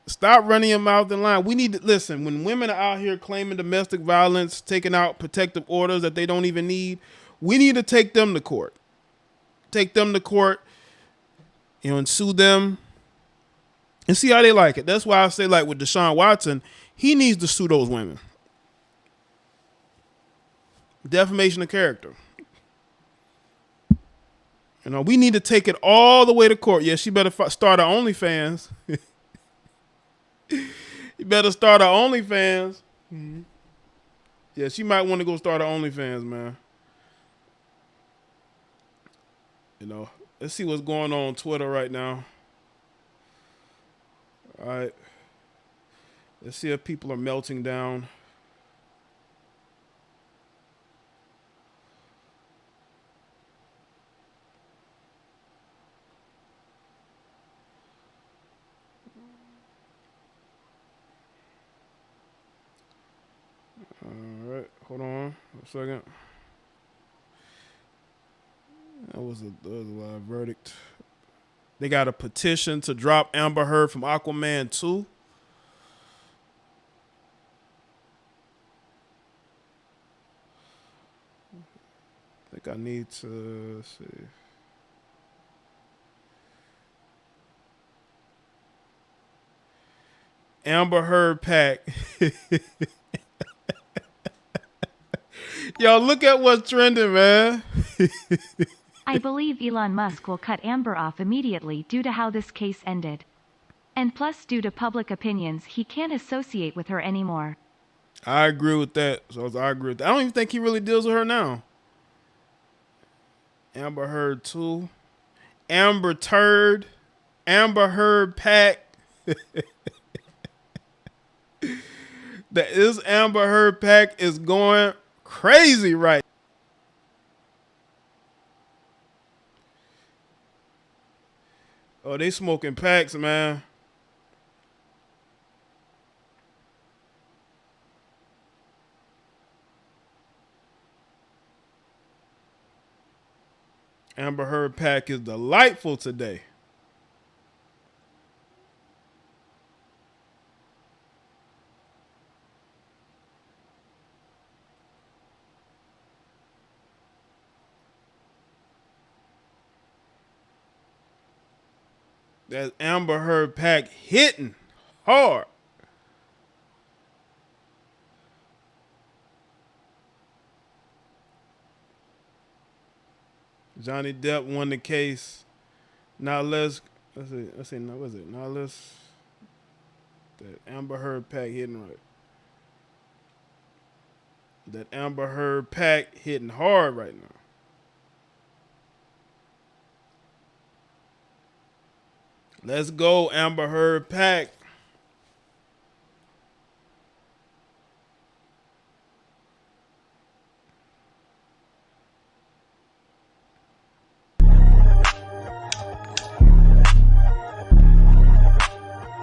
Stop running your mouth and lying. We need to listen. When women are out here claiming domestic violence, taking out protective orders that they don't even need, we need to take them to court. Take them to court, and sue them and see how they like it. That's why I say, like with Deshaun Watson, he needs to sue those women. Defamation of character. You know, we need to take it all the way to court. Yeah, she better start her OnlyFans. You better start her OnlyFans. Mm-hmm. Yeah, she might want to go start her OnlyFans, man. You know, let's see what's going on Twitter right now. All right. Let's see if people are melting down. All right, hold on a second. That was a live verdict. They got a petition to drop Amber Heard from Aquaman 2. I think I need to see. Amber Heard pack. Yo, look at what's trending, man. I believe Elon Musk will cut Amber off immediately due to how this case ended. And plus, due to public opinions, he can't associate with her anymore. I agree with that. So I agree with that. I don't even think he really deals with her now. Amber Heard 2. Amber Turd. Amber Heard pack. This Amber Heard pack is going crazy right. Oh, they smoking packs, man. Amber Heard pack is delightful today. That Amber Heard pack hitting hard. Johnny Depp won the case. Now let's see. Now what's it? Now let's. That Amber Heard pack hitting right. That Amber Heard pack hitting hard right now. Let's go, Amber Heard pack.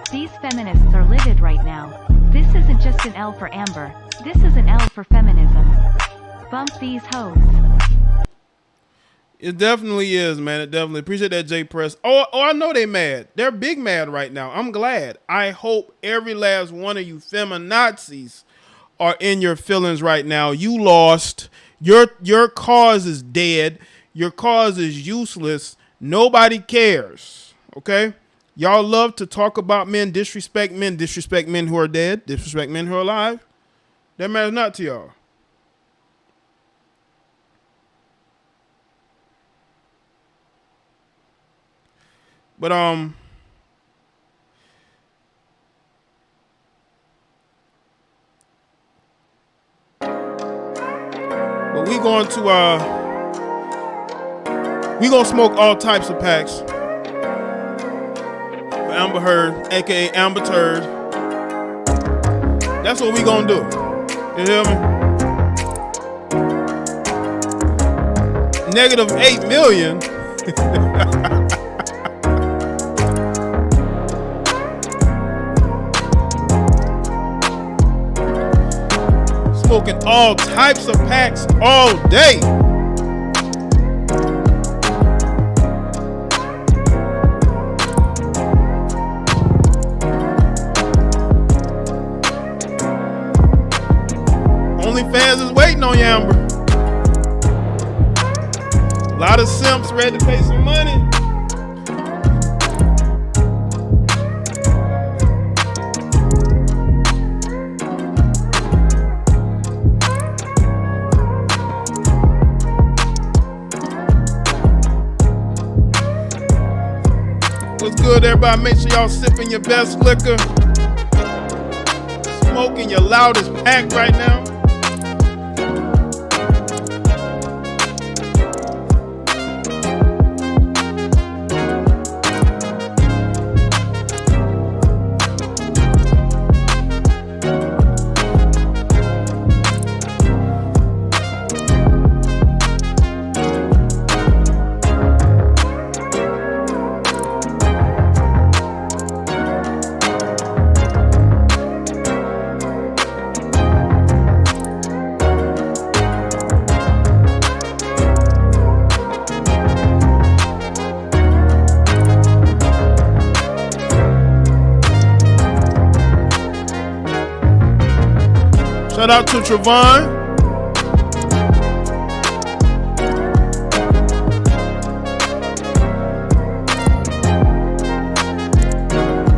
These feminists are livid right now. This isn't just an L for Amber. This is an L for feminism. Bump these hoes. It definitely is, man. It definitely. Appreciate that, J Press. Oh, I know they mad. They're big mad right now. I'm glad. I hope every last one of you feminazis are in your feelings right now. You lost. Your cause is dead. Your cause is useless. Nobody cares. Okay? Y'all love to talk about men, disrespect men who are dead, disrespect men who are alive. That matters not to y'all. But we going to smoke all types of packs for Amber Heard, aka Amber Turd. That's what we gonna do. You hear me? -8 million. Smoking all types of packs all day. OnlyFans is waiting on you, Amber. A lot of simps ready to pay some money. good, everybody? Make sure y'all sipping your best liquor. Smoking your loudest pack right now. Shout out to Trevon.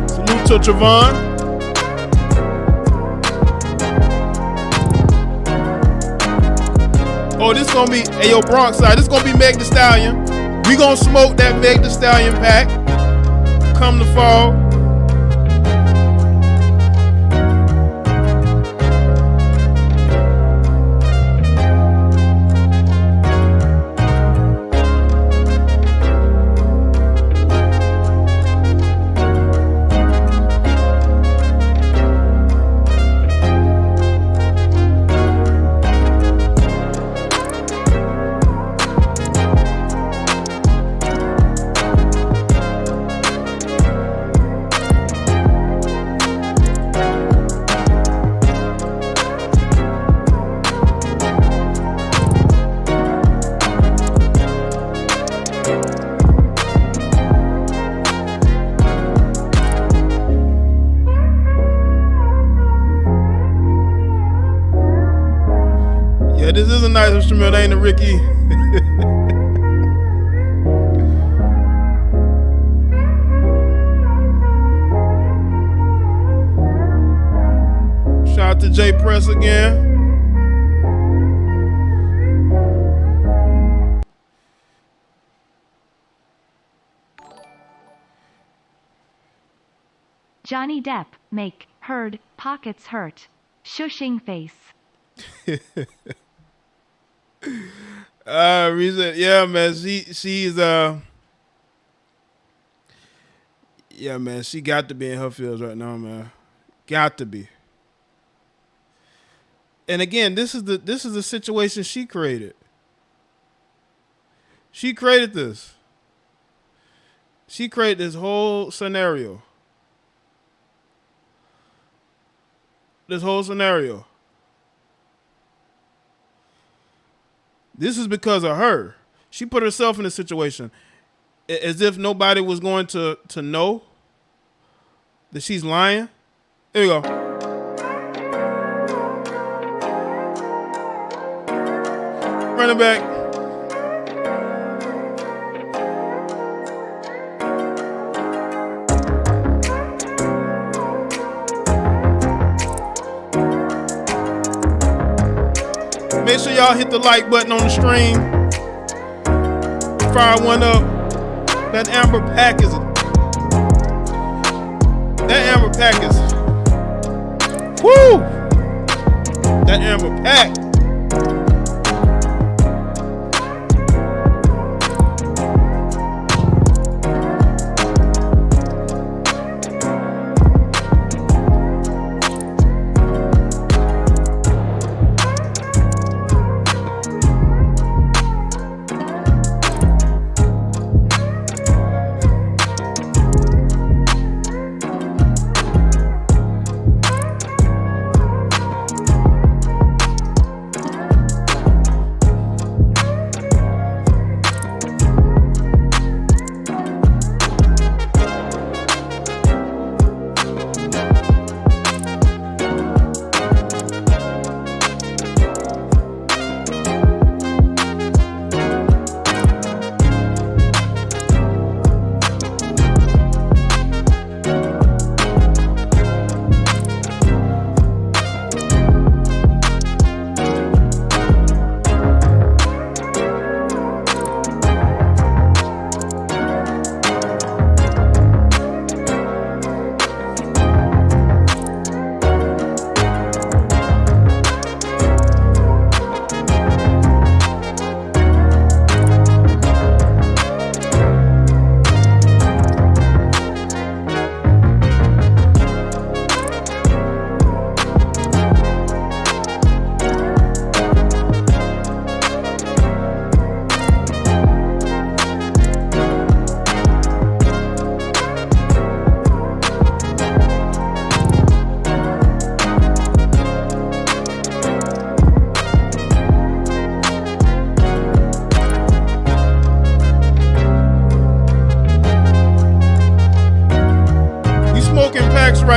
Salute to Trevon. Oh, this gonna be Ayo Bronx side. This gonna be Meg Thee Stallion. We gonna smoke that Meg Thee Stallion pack. Come the fall. Yeah, this is a nice instrument, ain't it, Ricky? Shout out to Jaye Press again. Johnny Depp, make, heard, pockets hurt. Shushing face. Yeah, man, she's yeah, man, she got to be in her feels right now, man. Got to be. And again, this is the situation she created. She created this. She created this whole scenario. This whole scenario. This is because of her. She put herself in a situation as if nobody was going to know that she's lying. There you go. Run it back. Make sure y'all hit the like button on the stream. Fire one up. That amber pack is woo! That amber pack.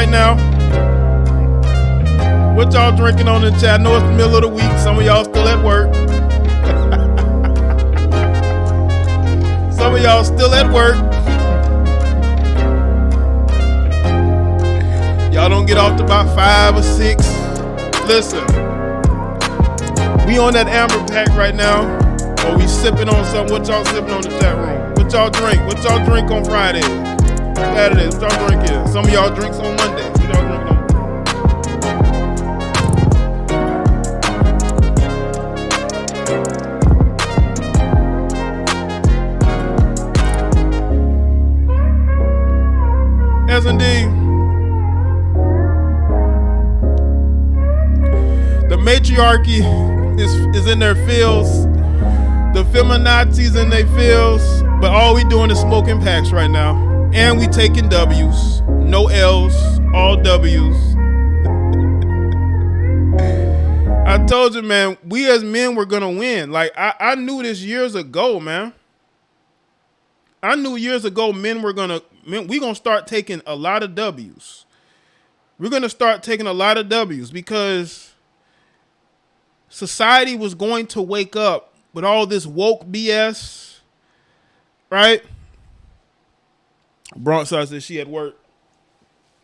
right now? What y'all drinking on in the chat? I know it's the middle of the week. Some of y'all still at work. Some of y'all still at work. Y'all don't get off to about 5 or 6. Listen, we on that amber pack right now, or we sipping on something. What y'all sipping on the chat room? What y'all drink? What y'all drink on Friday? Saturdays? What y'all drink is? Some of y'all drinks on Monday. What y'all drinking on? Yes, indeed. The matriarchy is in their fields. The feminazis in their fields. But all we doing is smoking packs right now. And we taking W's. No L's. All W's. I told you, man, we as men were going to win. Like, I knew this years ago, man. I knew years ago we're going to start taking a lot of W's. We're going to start taking a lot of W's because society was going to wake up with all this woke BS, right? Bronx says she at work.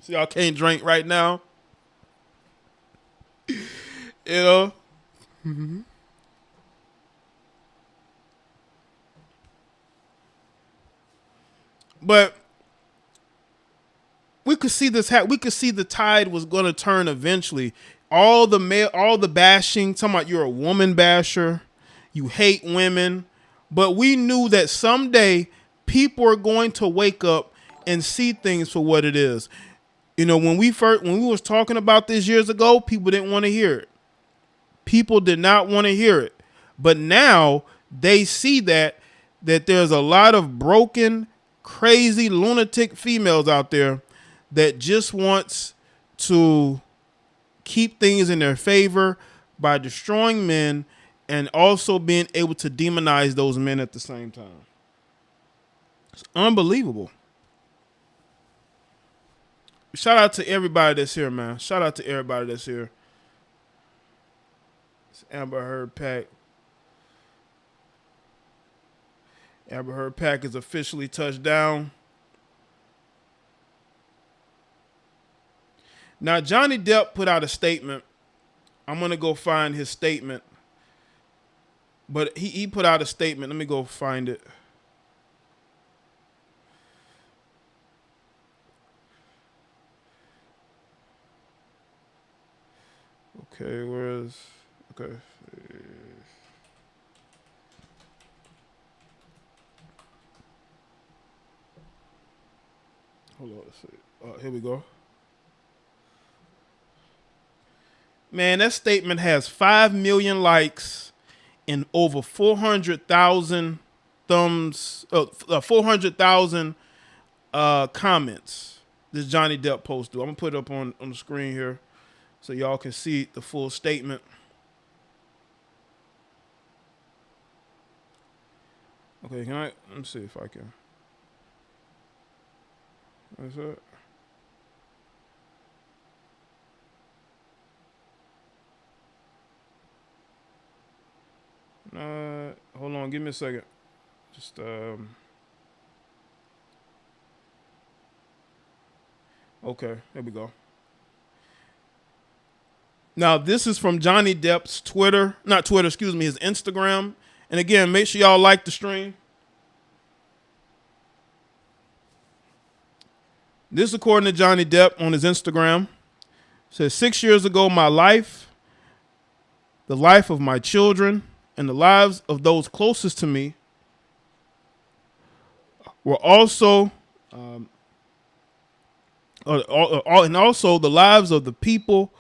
See, y'all can't drink right now. You know? Mm-hmm. But we could see this we could see the tide was going to turn eventually. All the bashing, talking about you're a woman basher, you hate women, but we knew that someday people are going to wake up and see things for what it is. You know, when we was talking about this years ago, people didn't want to hear it. People did not want to hear it. But now they see that there's a lot of broken, crazy, lunatic females out there that just wants to keep things in their favor by destroying men and also being able to demonize those men at the same time. It's unbelievable. Shout out to everybody that's here, man. Shout out to everybody that's here. It's Amber Heard Pack. Amber Heard Pack is officially touched down. Now, Johnny Depp put out a statement. I'm going to go find his statement. But he put out a statement. Let me go find it. Okay, okay. Hold on, let's see. Here we go. Man, that statement has 5 million likes and over 400,000 thumbs, 400,000 comments. This Johnny Depp post do. I'm gonna put it up on the screen here so y'all can see the full statement. Okay, let me see if I can. What's that? Hold on, give me a second. Just okay, there we go. Now this is from Johnny Depp's his Instagram. And again, make sure y'all like the stream. This is according to Johnny Depp on his Instagram. It says, 6 years ago, my life, the life of my children, and the lives of those closest to me were also, and also the lives of the people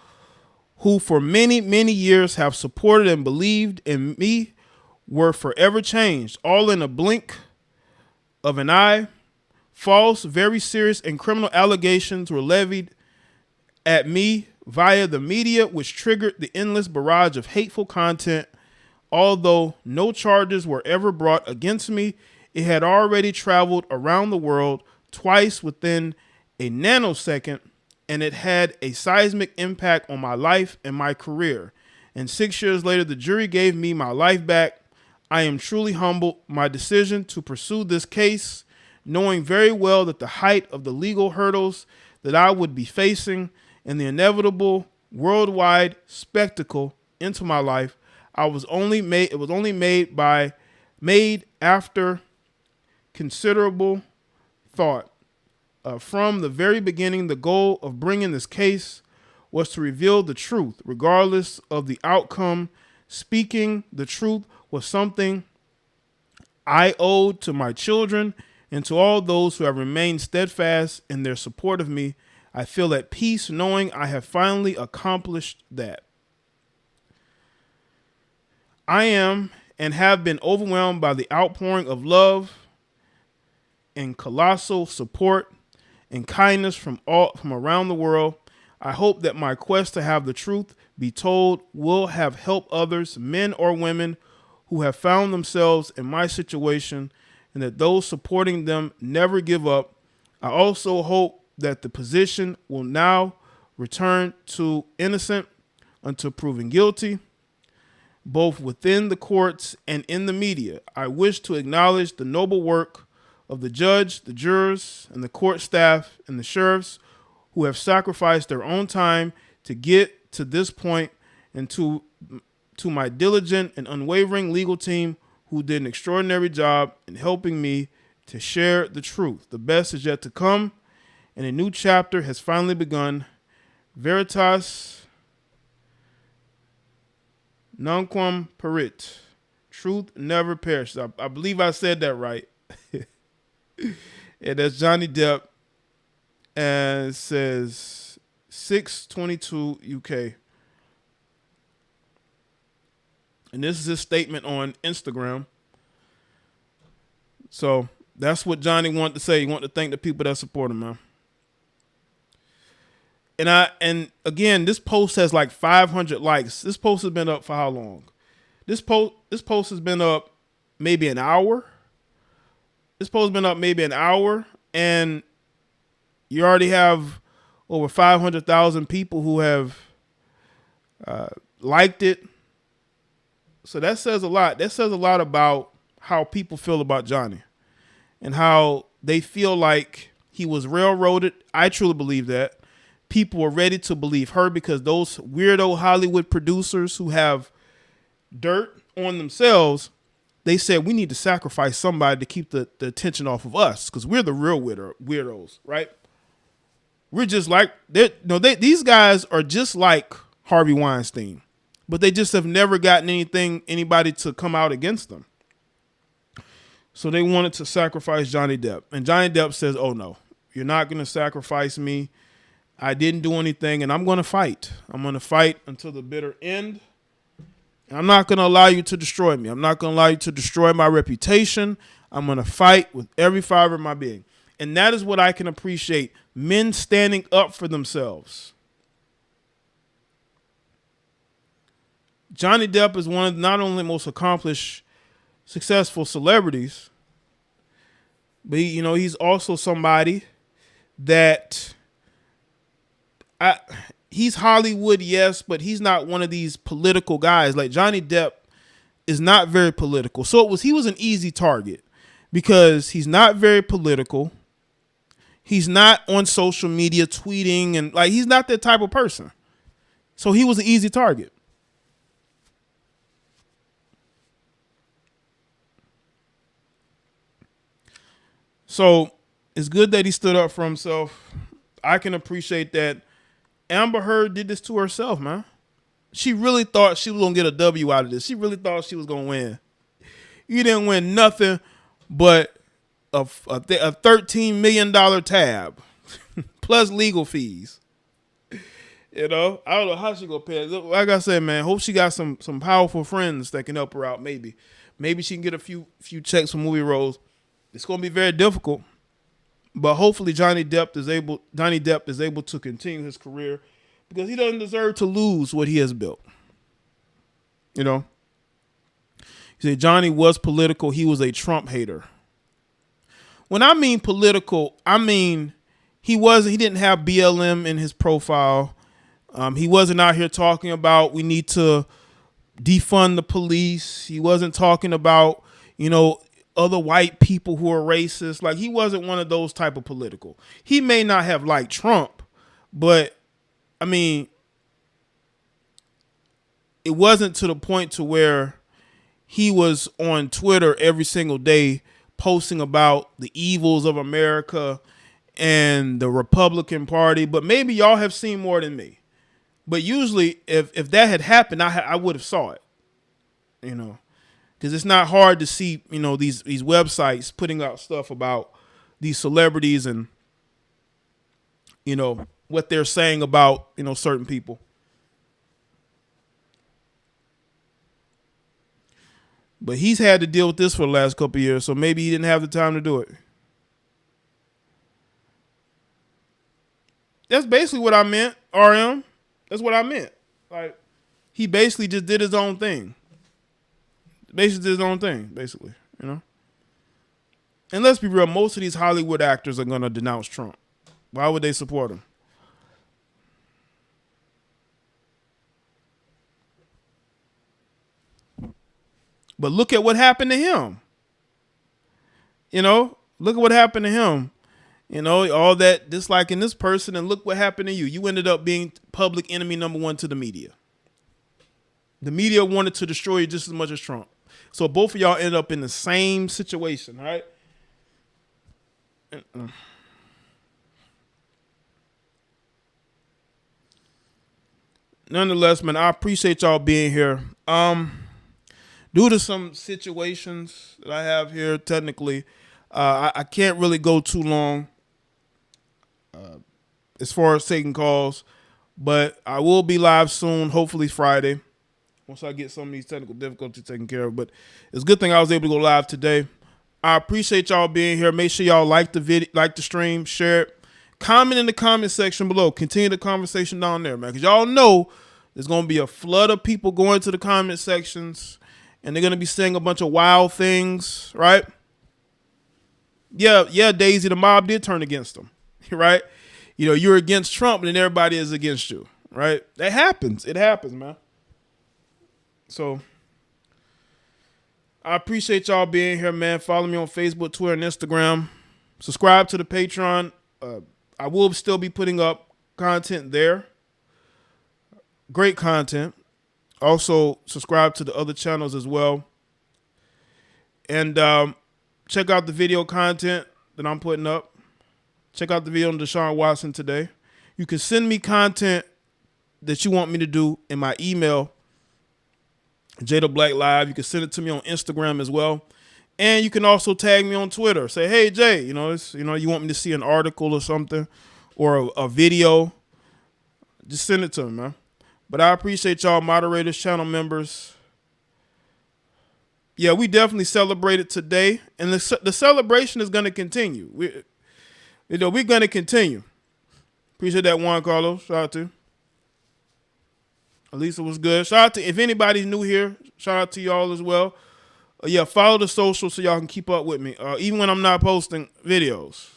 who for many, many years have supported and believed in me were forever changed, all in a blink of an eye. False, very serious, and criminal allegations were levied at me via the media, which triggered the endless barrage of hateful content. Although no charges were ever brought against me, it had already traveled around the world twice within a nanosecond and it had a seismic impact on my life and my career. And 6 years later, the jury gave me my life back. I am truly humbled. My decision to pursue this case, knowing very well that the height of the legal hurdles that I would be facing and the inevitable worldwide spectacle into my life, it was only made after considerable thought. From the very beginning, the goal of bringing this case was to reveal the truth, regardless of the outcome. Speaking the truth was something I owed to my children and to all those who have remained steadfast in their support of me. I feel at peace knowing I have finally accomplished that. I am and have been overwhelmed by the outpouring of love and colossal support and kindness from around the world. I hope that my quest to have the truth be told will have helped others, men or women, who have found themselves in my situation, and that those supporting them never give up. I also hope that the position will now return to innocent until proven guilty, both within the courts and in the media. I wish to acknowledge the noble work of the judge, the jurors, and the court staff and the sheriffs who have sacrificed their own time to get to this point, and to my diligent and unwavering legal team who did an extraordinary job in helping me to share the truth. The best is yet to come, and a new chapter has finally begun. Veritas nunquam perit. Truth never perishes. I believe I said that right. And that's Johnny Depp. And it says 622 UK. And this is his statement on Instagram. So that's what Johnny wanted to say. He wanted to thank the people that support him, man. And again, this post has like 500 likes. This post has been up for how long? This post has been up maybe an hour. This post has been up maybe an hour, and you already have over 500,000 people who have liked it. So that says a lot. That says a lot about how people feel about Johnny and how they feel like he was railroaded. I truly believe that. People were ready to believe her because those weirdo Hollywood producers who have dirt on themselves, they said we need to sacrifice somebody to keep the attention off of us because we're the real weirdos, right? We're just like, these guys are just like Harvey Weinstein, but they just have never gotten anybody to come out against them. So they wanted to sacrifice Johnny Depp. And Johnny Depp says, oh no, you're not going to sacrifice me. I didn't do anything, and I'm going to fight. I'm going to fight until the bitter end. And I'm not going to allow you to destroy me. I'm not going to allow you to destroy my reputation. I'm going to fight with every fiber of my being. And that is what I can appreciate. Men standing up for themselves. Johnny Depp is one of not only the most accomplished, successful celebrities, but he's also somebody that he's Hollywood, yes, but he's not one of these political guys. Like Johnny Depp is not very political. So he was an easy target because he's not very political. He's not on social media tweeting and he's not that type of person. So he was an easy target. So it's good that he stood up for himself. I can appreciate that. Amber Heard did this to herself, man. She really thought she was going to get a W out of this. She really thought she was going to win. You didn't win nothing but a $13 million tab plus legal fees. I don't know how she going to pay it. Like I said, man, hope she got some powerful friends that can help her out. Maybe she can get a few checks from movie roles. It's going to be very difficult. But hopefully Johnny Depp is able to continue his career because he doesn't deserve to lose what he has built. He said Johnny was political. He was a Trump hater. When I mean political, I mean he didn't have BLM in his profile. He wasn't out here talking about we need to defund the police. He wasn't talking about, other white people who are racist. Like, he wasn't one of those type of political. He may not have liked Trump, but I mean, it wasn't to the point to where he was on Twitter every single day posting about the evils of America and the Republican Party. But maybe y'all have seen more than me. But usually, if that had happened, I would have saw it, because it's not hard to see, these websites putting out stuff about these celebrities and, what they're saying about, certain people. But he's had to deal with this for the last couple of years, so maybe he didn't have the time to do it. That's basically what I meant, RM. That's what I meant. Like, he basically just did his own thing. Basically, And let's be real, most of these Hollywood actors are going to denounce Trump. Why would they support him? But look at what happened to him. Look at what happened to him. All that disliking this person, and look what happened to you. You ended up being public enemy number one to the media. The media wanted to destroy you just as much as Trump. So both of y'all end up in the same situation, right? Nonetheless, man, I appreciate y'all being here. Due to some situations that I have here, technically, I can't really go too long as far as taking calls, but I will be live soon, hopefully Friday, once I get some of these technical difficulties taken care of. But it's a good thing I was able to go live today. I appreciate y'all being here. Make sure y'all like the video, like the stream, share it, comment in the comment section below. Continue the conversation down there, man, because y'all know there's going to be a flood of people going to the comment sections, and they're going to be saying a bunch of wild things, right? Yeah, Daisy, the mob did turn against them, right? You're against Trump, and then everybody is against you, right? That happens. It happens, man. So I appreciate y'all being here, man. Follow me on Facebook, Twitter, and Instagram. Subscribe to the Patreon. I will still be putting up content there. Great content. Also, subscribe to the other channels as well. And check out the video content that I'm putting up. Check out the video on Deshaun Watson today. You can send me content that you want me to do in my email, JayTheBlackLive. You can send it to me on Instagram as well. And you can also tag me on Twitter. Say, hey, Jay, you want me to see an article or something or a video. Just send it to me, man. But I appreciate y'all, moderators, channel members. Yeah, we definitely celebrated today. And the celebration is going to continue. We're going to continue. Appreciate that, Juan Carlos. Shout out to you. Elisa was good. Shout out to, if anybody's new here, shout out to y'all as well. Yeah, follow the social so y'all can keep up with me. Even when I'm not posting videos.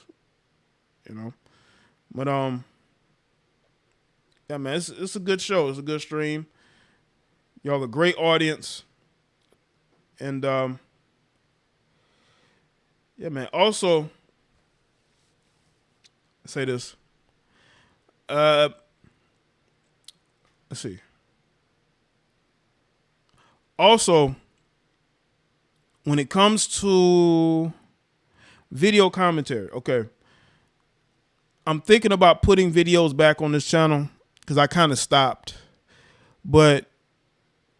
But yeah, man, it's a good show. It's a good stream. Y'all a great audience. And yeah, man. Also, say this. Let's see. Also, when it comes to video commentary, okay, I'm thinking about putting videos back on this channel because I kind of stopped. But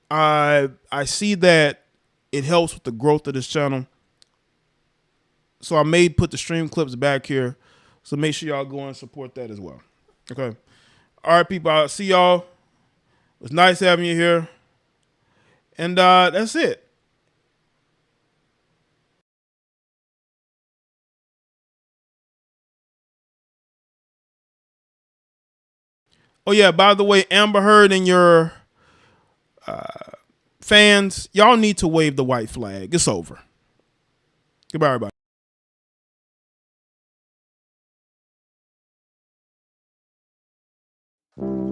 I see that it helps with the growth of this channel. So I may put the stream clips back here. So make sure y'all go and support that as well. Okay. All right, people. I'll see y'all. It was nice having you here. And that's it. Oh, yeah, by the way, Amber Heard and your fans, y'all need to wave the white flag. It's over. Goodbye, everybody. All